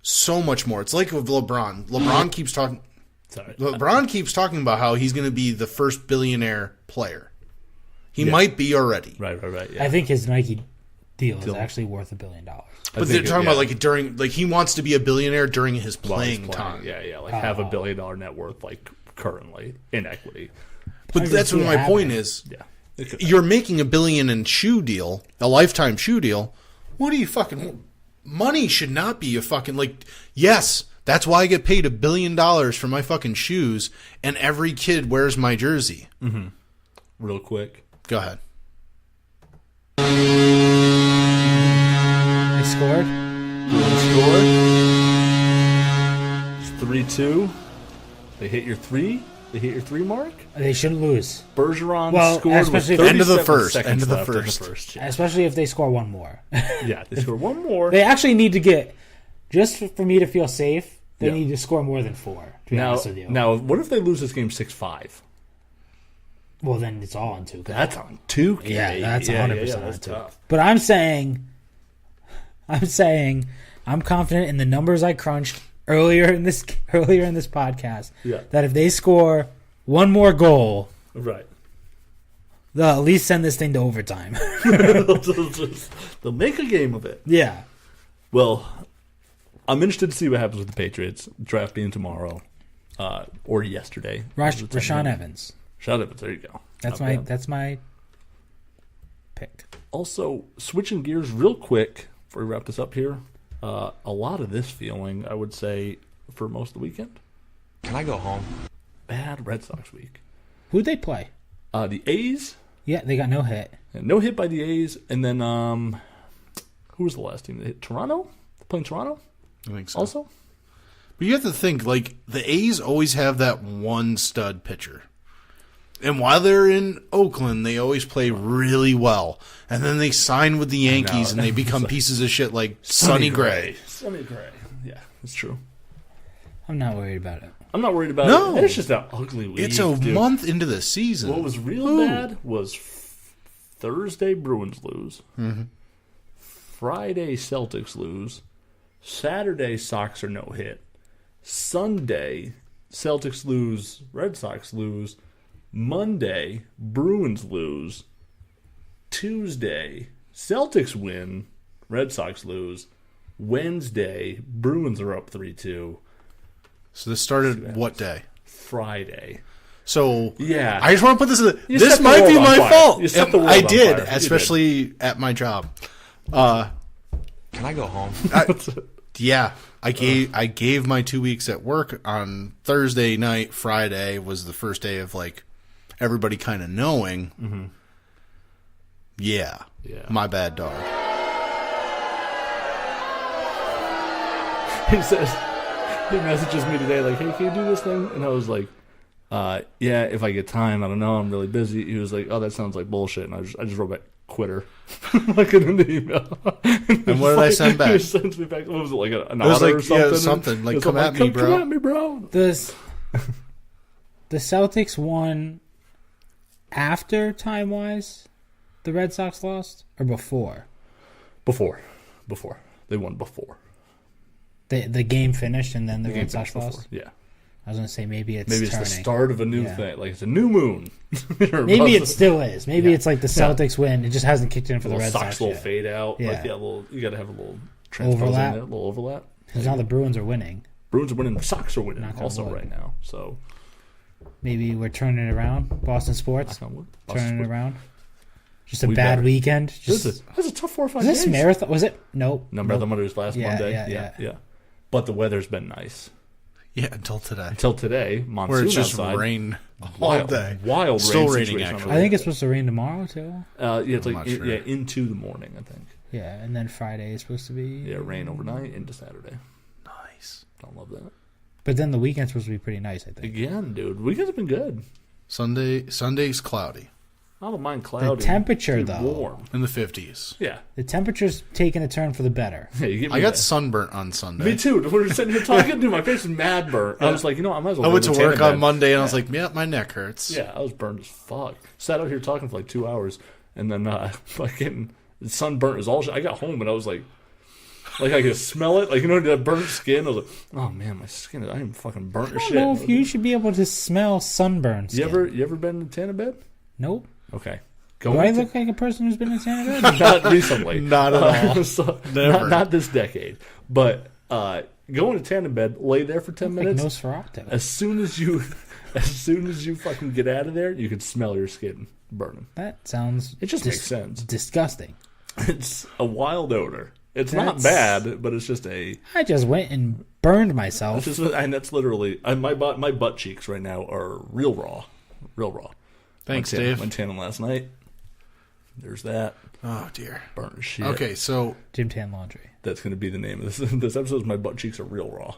so much more. It's like with LeBron. LeBron keeps talking. LeBron keeps talking about how he's going to be the first billionaire player. He might be already. Right. Yeah. I think his Nike deal is actually worth $1 billion. But they're talking about like he wants to be a billionaire during his playing time. Yeah. Like have $1 billion net worth like currently in equity. But that's what my point is. Yeah. You're making $1 billion in shoe deal, a lifetime shoe deal. What do you fucking... Money should not be a fucking... Like, yes, that's why I get paid $1 billion for my fucking shoes, and every kid wears my jersey. Mm-hmm. Real quick. Go ahead. They scored? It's 3-2. They hit your three. They hit your 3 mark. They shouldn't lose. Bergeron scored with 37 end of the first. End of the first. Yeah. Especially if they score one more. Yeah, they score one more. They actually need to get, just for me to feel safe, they need to score more than 4. To be honest with you. Now, what if they lose this game 6-5? Well, then it's all on 2K. That's on 2K. Yeah, that's 100% on 2K. Tough. But I'm saying, I'm confident in the numbers I crunched earlier in this podcast that if they score one more goal, right, They'll at least send this thing to overtime. They'll make a game of it. Yeah. Well, I'm interested to see what happens with the Patriots. Draft being tomorrow, or yesterday. Rashaan Evans. Rashaan Evans. There you go. That's my pick. Also, switching gears real quick before we wrap this up here. A lot of this feeling, I would say, for most of the weekend. Can I go home? Bad Red Sox week. Who'd they play? The A's. Yeah, they got no hit. No hit by the A's. And then, who was the last team that hit? Toronto? Playing Toronto? I think so. Also? But you have to think, like, the A's always have that one stud pitcher. And while they're in Oakland, they always play really well. And then they sign with the Yankees, and they become pieces of shit like Sonny Gray. Sonny Gray. Yeah, that's true. I'm not worried about it. I'm not worried about it. It's just an ugly week. It's a month into the season. What was real bad was Thursday, Bruins lose. Mm-hmm. Friday, Celtics lose. Saturday, Sox are no hit. Sunday, Celtics lose. Red Sox lose. Monday, Bruins lose. Tuesday, Celtics win. Red Sox lose. Wednesday, Bruins are up 3-2. So this started what day? Friday. So yeah, I just want to put this in. You This set the might be world on my fire. fault. You set the world I on did, fire. You especially at my job. Can I go home? Yeah, I gave my 2 weeks at work on Thursday night. Friday was the first day of like everybody kind of knowing. Mm-hmm. Yeah, my bad, dog. He messages me today like, "Hey, can you do this thing?" And I was like, "Yeah, if I get time. I don't know. I'm really busy." He was like, "Oh, that sounds like bullshit." And I just wrote back, "Quitter," like in an email. And what did I send back? He sends me back. What was it, like an It was honor like, or something? yeah, something like, come at me, bro. Come at me, bro. The Celtics won after time-wise the Red Sox lost, or before? Before. They won before. The game finished and then the Red Sox Before. lost? Yeah. I was going to say maybe it's Maybe turning. it's the start of a new thing. Like it's a new moon. Maybe it still is. Maybe it's like the Celtics win. It just hasn't kicked in for the Red Sox little yet. fade out. Yeah. Like, you got to have a little Overlap. a little overlap. Because now the Bruins are winning. Bruins are winning. The Sox are winning Knock on also wood. right now. So Maybe we're turning it around. Boston sports. knock on wood. Turning it around. Just a We bad better. weekend. That's Just a tough 4 or 5 was this days. marathon? Was it? Nope. Number of them under his last Yeah, Monday. yeah. But the weather's been nice Yeah, until today, until today. Monsoon where it's just outside. rain all Wild, day. wild Still rain raining, situation actually. I think it's supposed to rain tomorrow too. Yeah, it's I'm like not sure. into the morning. I think. Yeah, and then Friday is supposed to be. Yeah, rain overnight into Saturday. Nice. Don't love that. But then the weekend's supposed to be pretty nice, I think. Again, dude, weekends have been good. Sunday's cloudy I don't mind cloudy. The temperature, Dude, though. warm. in the 50s. Yeah. The temperature's taking a turn for the better. Yeah, you get me I got that. sunburnt on Sunday. Me too. We were sitting here talking, dude. My face is mad burnt. I was like, I might as well. I go went to the work tanning on bed. Monday, and I was like, yeah, my neck hurts. Yeah, I was burned as fuck. Sat out here talking for like 2 hours, and then fucking sunburnt as all shit. I got home and I was like I could smell it, like that burnt skin. I was like, oh man, my skin. I am fucking burnt as I don't shit. know if you should be able to smell sunburn You skin. ever been to tanning bed? Nope. Okay. Do I look like a person who's been in tanning bed? Not recently. Not at all. So, Never. not this decade. But go into tanning bed, lay there for 10 Like minutes. Nosferatu. As soon as you fucking get out of there, you can smell your skin burning. That sounds. It just makes sense. Disgusting. It's a wild odor. It's not That's- bad, but it's just a. I just went and burned myself. And that's literally my butt cheeks right now are real raw. Thanks, Went Dave. Went tanning last night. There's that. Oh dear. Burnt as shit. Okay, so Gym tan laundry. That's going to be the name of this. This episode is My Butt Cheeks Are Real Raw.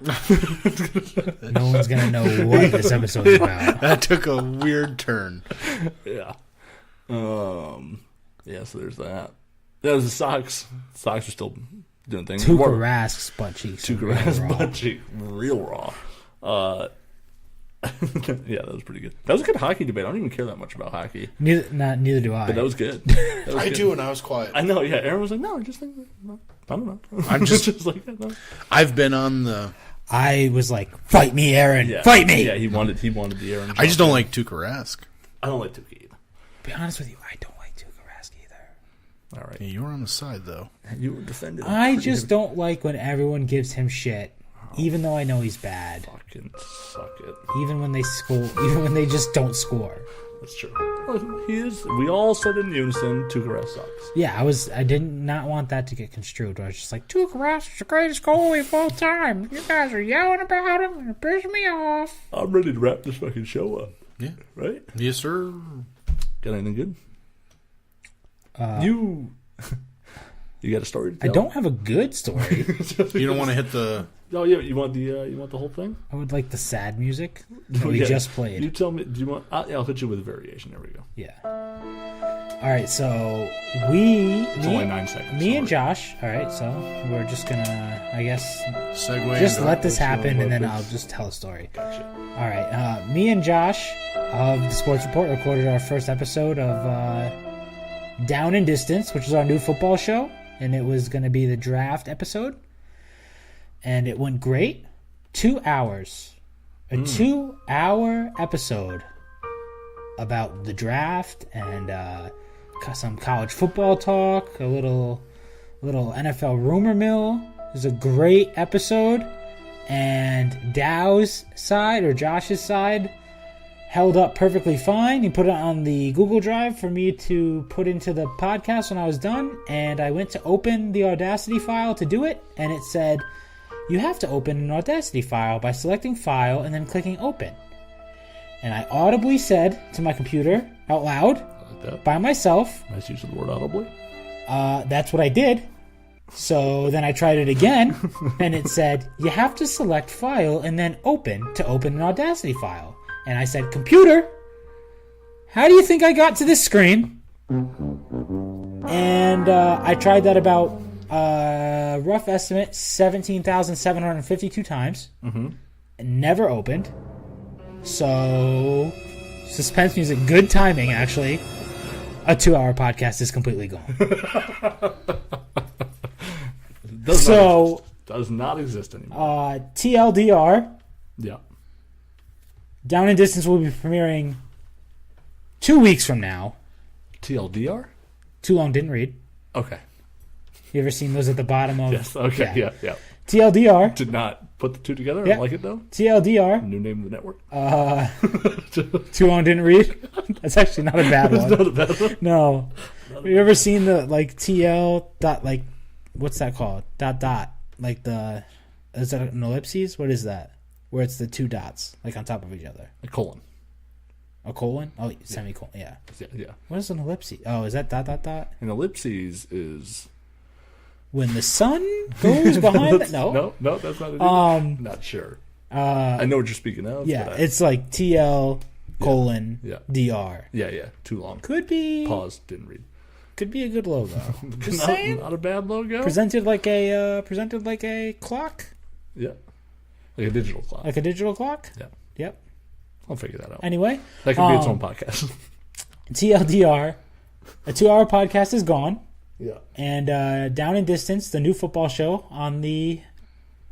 No one's gonna know what this episode's about. that took a weird turn. Yeah. Yeah, so there's that. Yeah, the Sox. Sox are still doing things. Tuukka Rask's butt cheeks. Tuukka are Rask's real raw. butt cheek. Real raw. Yeah, that was pretty good. That was a good hockey debate. I don't even care that much about hockey. Neither do I. But that was good. That was I good. do, and I was quiet. I know, yeah. Aaron was like, no, I just think, I don't know. I'm just- like, no. I've been on the. I was like, fight me, Aaron. Yeah. Fight me. Yeah, he wanted the Aaron. I just don't like Tuukka Rask. I don't like Tuukka either. be honest with you, I don't like Tuukka Rask either. All right. Yeah, you were on the side, though. You were defending him. I just don't like when everyone gives him shit, even though I know he's bad. Fucking suck it. Even when they score, even when they just don't score. That's true. Well, he is. We all said in unison, Tuukka Rask sucks. Yeah, I did not want that to get construed. I was just like, Tuukka Rask is the greatest goalie of all time. You guys are yelling about him and it pisses me off. I'm ready to wrap this fucking show up. Yeah. Right? Yes, sir. Got anything good? You got a story to tell? I don't have a good story. You don't want to hit the... Oh yeah, you want the whole thing? I would like the sad music that we just played. You tell me. Do you want? I'll hit you with a variation. There we go. Yeah. All right, so it's only 9 seconds. Me and Josh. All right, so we're just gonna, I guess, segue. Just let this happen, and then I'll just tell a story. Gotcha. All right, me and Josh of the Sports Report recorded our first episode of Down and Distance, which is our new football show, and it was going to be the draft episode. And it went great. 2 hours. A 2-hour episode about the draft and some college football talk, a little NFL rumor mill. It was a great episode. And Dow's side, or Josh's side, held up perfectly fine. He put it on the Google Drive for me to put into the podcast when I was done. And I went to open the Audacity file to do it. And it said, you have to open an Audacity file by selecting File and then clicking Open. And I audibly said to my computer, out loud, like that. By myself. Nice use of the word audibly. That's what I did. So then I tried it again, and it said, you have to select File and then Open to open an Audacity file. And I said, computer, how do you think I got to this screen? And I tried that about... rough estimate, 17,752 times. Mm-hmm. Never opened. So, suspense music, good timing, actually. A 2-hour podcast is completely gone. Does not exist anymore. TLDR. Yeah. Down and Distance will be premiering 2 weeks from now. TLDR? Too long, didn't read. Okay. You ever seen those at the bottom of... Yes, okay, yeah. TLDR. Did not put the two together. Yeah. I like it, though. TLDR. New name of the network. Too long, didn't read. That's actually not a bad one. That's not a bad one. No. Have you ever seen the, TL dot, what's that called? ... Like the... Is that an ellipses? What is that? Where it's the 2 dots, on top of each other. A colon. A colon? Oh, semicolon, yeah. Yeah. What is an ellipsis? Oh, is that ... An ellipses is... When the sun goes behind it? No, that's not it either. Not sure. I know what you're speaking of. Yeah, it's like TL colon DR. Yeah. Too long. Could be... Pause. Didn't read. Could be a good logo. Just saying. Not a bad logo. Presented like a clock. Yeah. Like a digital clock. Like a digital clock? Yeah. Yep. I'll figure that out. Anyway. That could be its own podcast. TLDR. A 2-hour podcast is gone. Yeah. And Down and Distance, the new football show on the,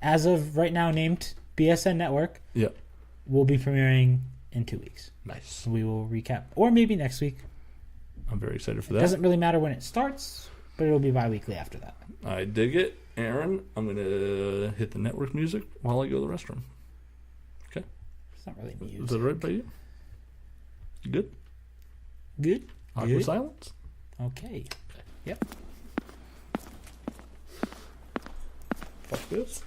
as of right now named B.S.N network, will be premiering in 2 weeks. Nice. We will recap. Or maybe next week. I'm very excited for that. It doesn't really matter when it starts, but it'll be bi-weekly after that. I dig it. Aaron, I'm going to hit the network music while I go to the restroom. Okay? It's not really music. Is that right by you? You good? Good. Awkward silence? Okay. Yep. Fuck this.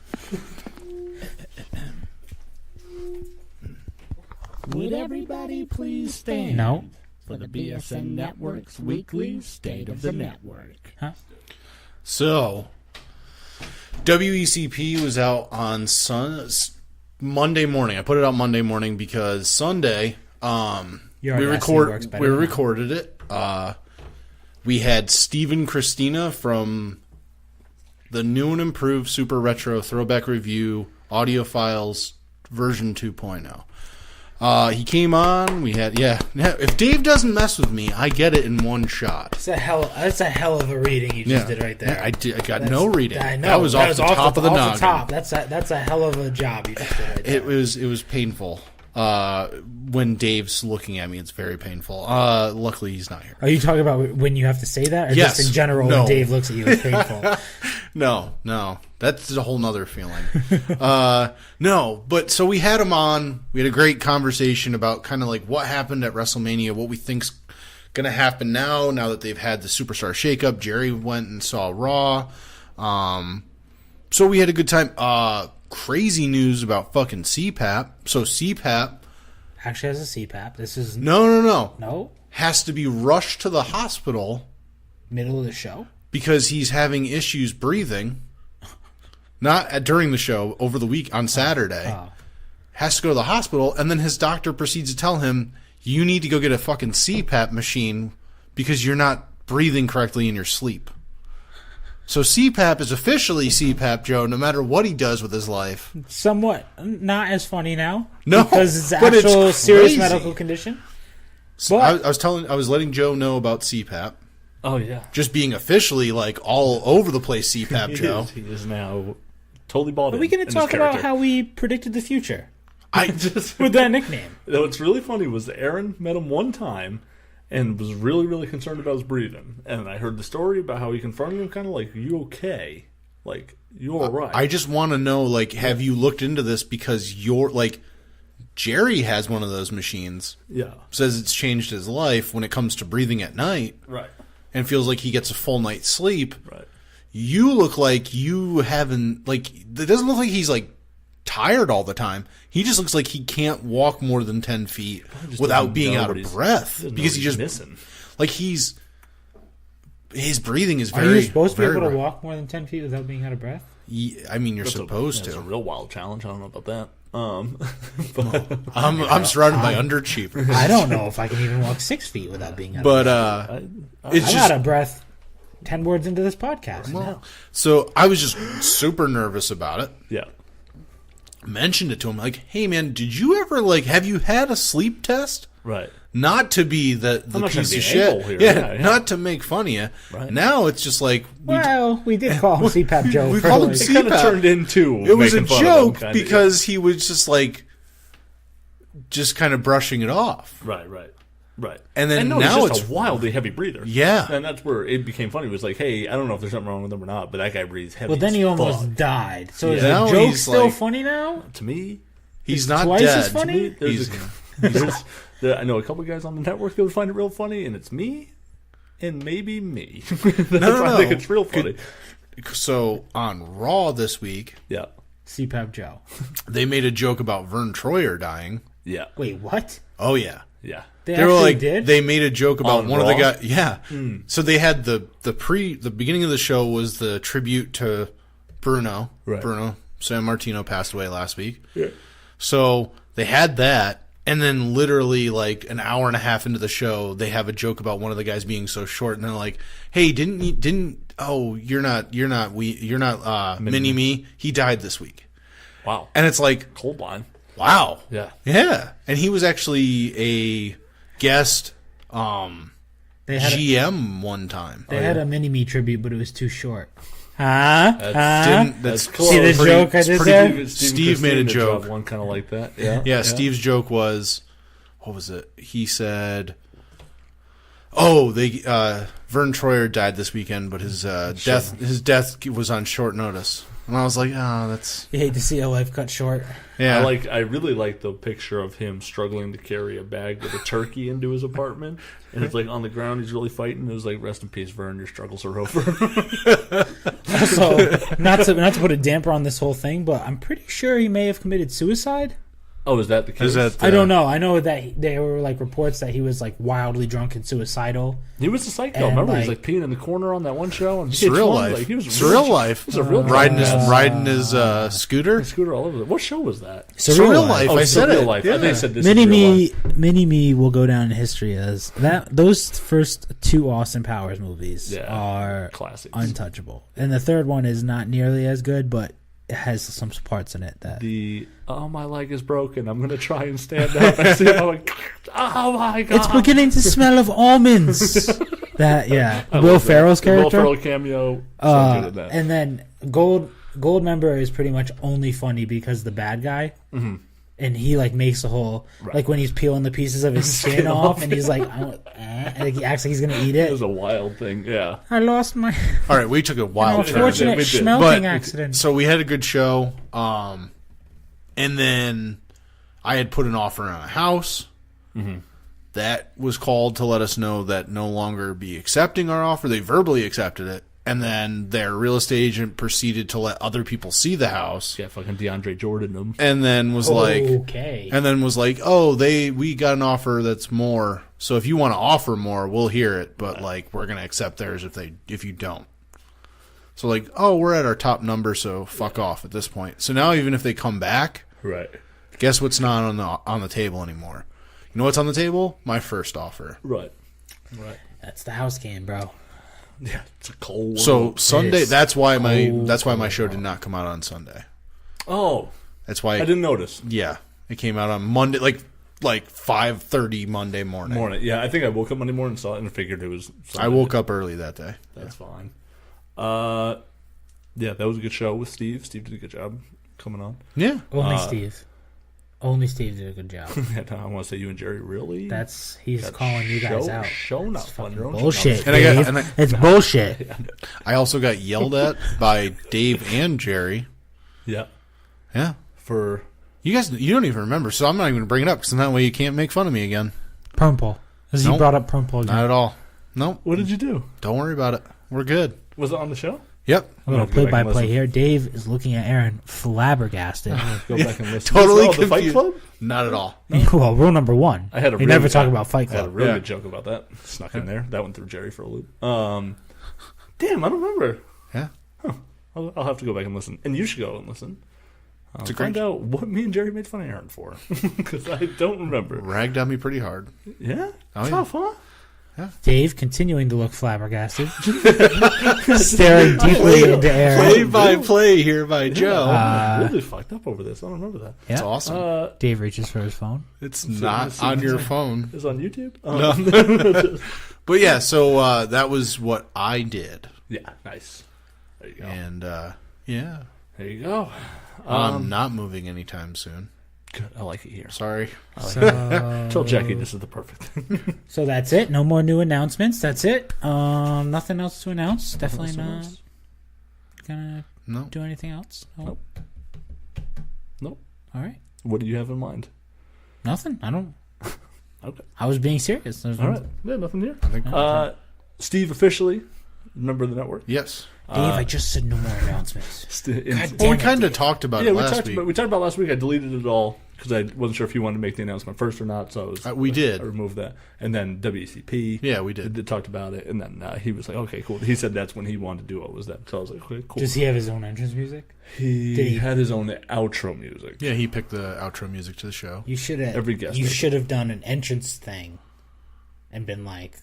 Would everybody please stand? No. For the B.S.N Network's weekly State of the Network. Huh? So, WECP was out on Monday morning. I put it out Monday morning because Sunday, we recorded it. We had Steve Christina from the new and improved Super Retro Throwback Review Audio Files version 2.0. He came on. We had if Dave doesn't mess with me, I get it in one shot. That's a hell of a reading you just did right there. Yeah, I got no reading. I know. That was off the top of the noggin. That's a hell of a job you just did right there. It was painful. When Dave's looking at me, it's very painful. Luckily, he's not here. Are you talking about when you have to say that? Or Yes. just in general, No. when Dave looks at you, it's painful? No. That's a whole nother feeling. No, but so we had him on. We had a great conversation about kind of like what happened at WrestleMania, what we think's going to happen now that they've had the Superstar shakeup. Jerry went and saw Raw. So we had a good time. Crazy news about fucking CPAP. So CPAP Actually has a CPAP. This is... No. No? Has to be rushed to the hospital Middle of the show? because he's having issues breathing. Not during the show, over the week on Saturday. Has to go to the hospital, and then his doctor proceeds to tell him, you need to go get a fucking CPAP machine because you're not breathing correctly in your sleep. So CPAP is officially CPAP Joe, no matter what he does with his life. Somewhat not as funny now. No, because it's an but it's actual serious crazy. medical condition. So But I was letting Joe know about CPAP. Oh yeah, Just being officially like all over the place CPAP Joe. he is now totally bought in. are we going in to his talk about character. how we predicted the future I Just with that nickname? what's really funny was Aaron met him one time and was really, really concerned about his breathing. And I heard the story about how he confronted him, kind of like, "You okay? Like, you all right?" I just want to know, like, have you looked into this because you're like Jerry has one of those machines. Yeah, Says it's changed his life when it comes to breathing at night right, and feels like he gets a full night's sleep. right. You look like you haven't, like, it doesn't look like he's like tired all the time. He just looks like he can't walk more than 10 feet Just without doesn't being know out what of he's- breath doesn't know because what he he's just missing. like his breathing is Are very. you supposed to be very able to rough. walk more than 10 feet without being out of breath? I mean, you're That's supposed It's a to. real wild challenge. I don't know about that. But I'm surrounded by underachievers. I don't know if I can even walk 6 feet without being out of But breath. it's I'm just out of breath 10 words into this podcast. so I was just super nervous about it. yeah, Mentioned it to him like, "Hey man, did you ever like have you had a sleep test?" right. Not to be the not trying piece to of be shit. a-hole here. Yeah, Yeah. not to make fun of you. Right. Now it's just like Well, we did call him CPAP Joe. we for called him like- It kind of CPAP. turned into it was a making fun of him, joke kinda, because he was just like just kind of brushing it off. right. And then no, now he's just it's a wildly heavy breather. Yeah. and that's where it became funny. It was like, hey, I don't know if there's something wrong with him or not, but that guy breathes heavy. Well, then as he almost fuck. died. So is Now the joke he's still like- funny now? To me, he's not twice dead. as funny? there's I know a couple guys on the network that would find it real funny, and it's me, and maybe me. No. I think it's real funny. So on Raw this week, Yeah, CPAP Joe. they made a joke about Vern Troyer dying. yeah, Wait, what? Oh yeah. yeah. They They were actually like did? they made a joke about On one of the Raw? guys. Yeah. So they had the beginning of the show was the tribute to Bruno. Right. Bruno San Martino passed away last week. Yeah. So they had that, and then literally like an hour and a half into the show, they have a joke about one of the guys being so short, and they're like, "Hey, you're not Mini Me. He died this week." Wow, And it's like, cold line. wow. Yeah, Yeah. And he was actually a guest They had, GM one time. they had a mini-me tribute, but it was too short. Huh? That's close. See the joke I it's did pretty- there? Steve made a joke. One kind of like that. Yeah, Yeah, Steve's joke was, what was it? He said, "Oh, Vern Troyer died this weekend, but his death was on short notice." And I was like, "Oh, that's You hate to see a life cut short. yeah." I really like the picture of him struggling to carry a bag with a turkey into his apartment, and it's like on the ground. He's really fighting. It was like, "Rest in peace, Vern. Your struggles are over." Also, not to put a damper on this whole thing, but I'm pretty sure he may have committed suicide. Oh, is that the case? Is that I don't know. I know that there were like reports that he was like wildly drunk and suicidal. He was a psycho. And, Remember, he was like- like peeing in the corner on that one show. And surreal life? Like, he was Surreal life. He's a real riding drunk his ass. scooter. Scooter all over. What show was that? Surreal life. Oh, I said Surreal it. Life. Yeah. I think I said this. Mini is real life. Me will go down in history as that. Those first two Austin Powers movies Yeah. are Classics. untouchable, and the third one is not nearly as good, but it has some parts in it that. My leg is broken. I'm gonna try and stand up. And see if I'm like, oh my god! It's beginning to smell of almonds. That I Will love that. Ferrell's The Will character. Ferrell cameo. So good at that. And then Gold Member is pretty much only funny because the bad guy. Mm-hmm. and he like makes a hole, like when he's peeling the pieces of his skin off, and he's like, and he acts like he's gonna eat it. It was a wild thing, yeah. I lost my All right, we took a wild turn. unfortunate We did. smelting accident. So we had a good show, and then I had put an offer on a house. Mm-hmm. That was called to let us know that no longer be accepting our offer. They verbally accepted it. And then their real estate agent proceeded to let other people see the house. Yeah, fucking DeAndre Jordan them. And then was like, oh, we got an offer that's more. So if you want to offer more, we'll hear it. But like, we're gonna accept theirs if you don't. So like, oh, we're at our top number, so fuck off at this point. So now even if they come back, right? Guess what's not on the table anymore? You know what's on the table? My first offer. Right. That's the house game, bro. Yeah, it's a cold world. So Sunday, that's why my show did not come out on Sunday. Oh, that's why I didn't notice. Yeah, it came out on Monday, like 5:30 Monday morning. Yeah, I think I woke up Monday morning and saw it and figured it was Sunday. I woke up early that day. That's fine. Yeah, that was a good show with Steve. Steve did a good job coming on. Yeah, Only Steve did a good job. I want to say you and Jerry really. He's calling you guys out. Show not fun. Bullshit. It's bullshit. I also got yelled at by Dave and Jerry. Yeah. For you guys, you don't even remember, so I'm not even going to bring it up because that way you can't make fun of me again. Perm pole. Because he brought up perm pole again. Not at all. Nope. What did you do? Don't worry about it. We're good. Was it on the show? Yep. A little play-by-play here. Dave is looking at Aaron flabbergasted. Go back and listen. Totally confused. The Fight Club? Not at all. Well, rule number one. You never talk about Fight Club. I had a really good joke about that. Snuck in there. That went through Jerry for a loop. Damn, I don't remember. Yeah. Huh. I'll have to go back and listen. And you should go and listen. To find out what me and Jerry made fun of Aaron for. Because I don't remember. Ragged on me pretty hard. Yeah? Oh, Tough, huh? Yeah. Dave continuing to look flabbergasted, staring deeply into Aaron. Play-by-play here by Joe. Really fucked up over this. I don't remember that. Yeah. It's awesome. Dave reaches for his phone. It's not on your phone. It's on YouTube? No. But yeah, so that was what I did. Yeah, nice. There you go. And yeah. There you go. I'm not moving anytime soon. Good. I like it here. Sorry. Tell Jackie this is the perfect thing. So that's it. No more new announcements. That's it. Nothing else to announce. Definitely not gonna do anything else. Nope. Nope. All right. What do you have in mind? Nothing. I don't. Okay. I was being serious. All right. Yeah, nothing here. Steve officially member of the network. Yes. Dave, I just said no more announcements. We kind of talked about it last week. We talked about last week. I deleted it all because I wasn't sure if you wanted to make the announcement first or not. So we did. I removed that. And then WCP. Yeah, we did. Talked about it. And then he was like, okay, cool. He said that's when he wanted to do it was that. So I was like, okay, cool. Does he have his own entrance music? He had his own outro music. Yeah, he picked the outro music to the show. You should have. Every guest. You should have done an entrance thing and been like,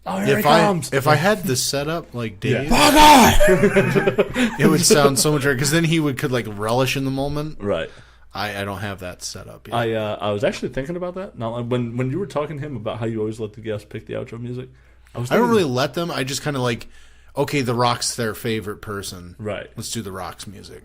oh, here if I had this set up like Dave, it would sound so much better because then he could like relish in the moment. Right. I don't have that set up yet. I was actually thinking about that. Now, when you were talking to him about how you always let the guests pick the outro music, I don't really let them. I just kind of like, okay, The Rock's their favorite person. Right. Let's do The Rock's music.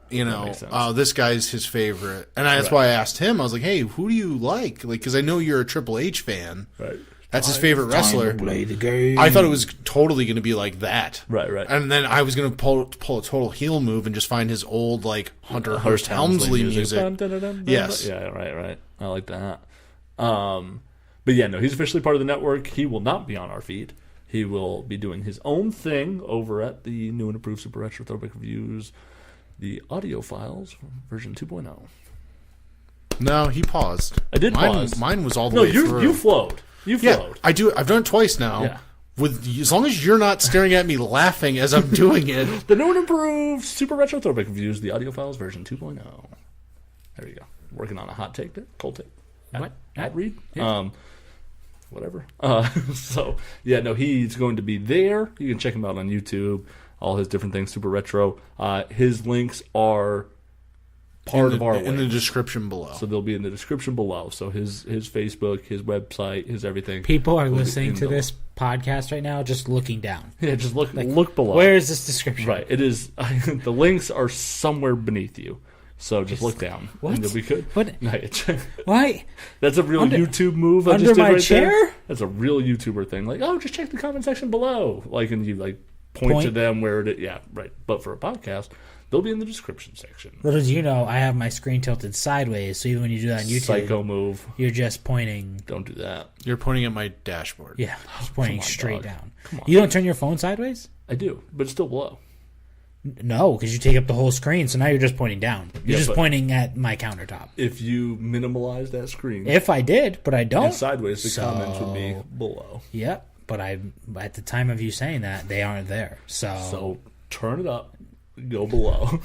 You know, this guy's his favorite, and that's why I asked him. I was like, hey, who do you like? Like, because I know you're a Triple H fan. Right. That's his favorite wrestler. Play the game. I thought it was totally going to be like that. Right. And then I was going to pull a total heel move and just find his old like Hunter Hearst Helmsley music. Yes. Yeah. Right. I like that. But yeah, no, he's officially part of the network. He will not be on our feed. He will be doing his own thing over at the new and improved Super Retro Throwback Reviews, the audio files version 2.0. No, he paused. I did pause. Mine was all the way through. You flowed. Yeah, I do. I've done it twice now. Yeah. As long as you're not staring at me laughing as I'm doing it. The new and improved Super Retro Throwback Reviews, the audio files version 2.0. There you go. Working on a hot take there. Cold take. At read. Yeah. Whatever. So, yeah, no, he's going to be there. You can check him out on YouTube. All his different things, Super Retro. His links are part of our in the description below. So they'll be in the description below. So his Facebook, his website, his everything. People are listening to this podcast right now just looking down. Yeah, just look below. Where is this description? Right. It is. The links are somewhere beneath you. So just look down. What? And you'll be good. What? No, Why? That's a real YouTube move. I Under just did my right chair? There. That's a real YouTuber thing. Like, oh, just check the comment section below. Like, and you like point to them where it. Yeah, right. But for a podcast, they'll be in the description section. Little do you know, I have my screen tilted sideways, so even when you do that on YouTube, Psycho move. You're just pointing. Don't do that. You're pointing at my dashboard. Yeah, just pointing on, straight dog. down. Come on. You don't turn your phone sideways? I do, but it's still below. No, because you take up the whole screen, so now you're just pointing down. You're just but- pointing at my countertop. If you minimalize that screen If I did, but I don't. and sideways, the comments would be below. Yep, but at the time of you saying that, they aren't there. So turn it up, go below.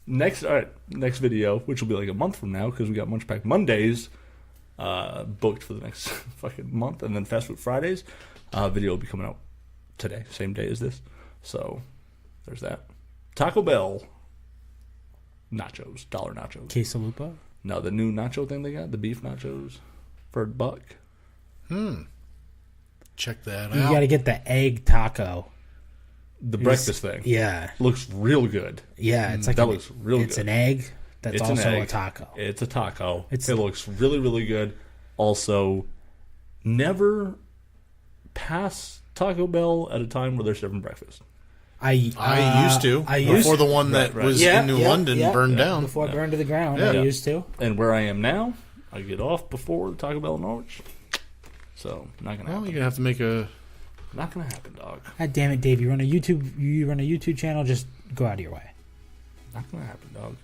Next video, which will be like a month from now because we got Munch Pack Mondays booked for the next fucking month, and then Fast Food Fridays video will be coming out today, same day as this. So there's that. Taco Bell nachos, $1 nachos. Quesalupa? No, the new nacho thing they got, the beef nachos for $1. Check that You out. got to get the egg taco. The breakfast thing. Yeah. Looks real good. Yeah, it's like That looks real it's good. an egg that's It's also an egg. a taco. It's a taco. It's- It looks really, really good. Also, never pass Taco Bell at a time where they're serving breakfast. I used to. Before the one that was in New London burned down. Before it burned to the ground, Yeah. I used to. And where I am now, I get off before Taco Bell in Norwich. So, not gonna Well, happen. you're gonna have to make a. Not gonna happen, dog. God damn it, Dave! You run a YouTube channel. Just go out of your way. Not gonna happen, dog.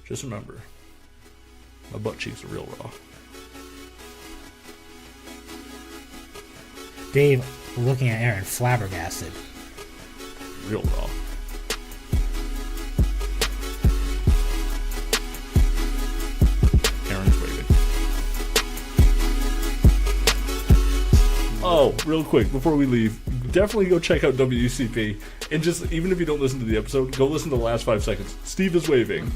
Just remember, my butt cheeks are real raw. Dave, looking at Aaron, flabbergasted. Real raw. Aaron's waving. Oh, real quick, before we leave, definitely go check out WCP. And just, even if you don't listen to the episode, go listen to the last 5 seconds. Steve is waving.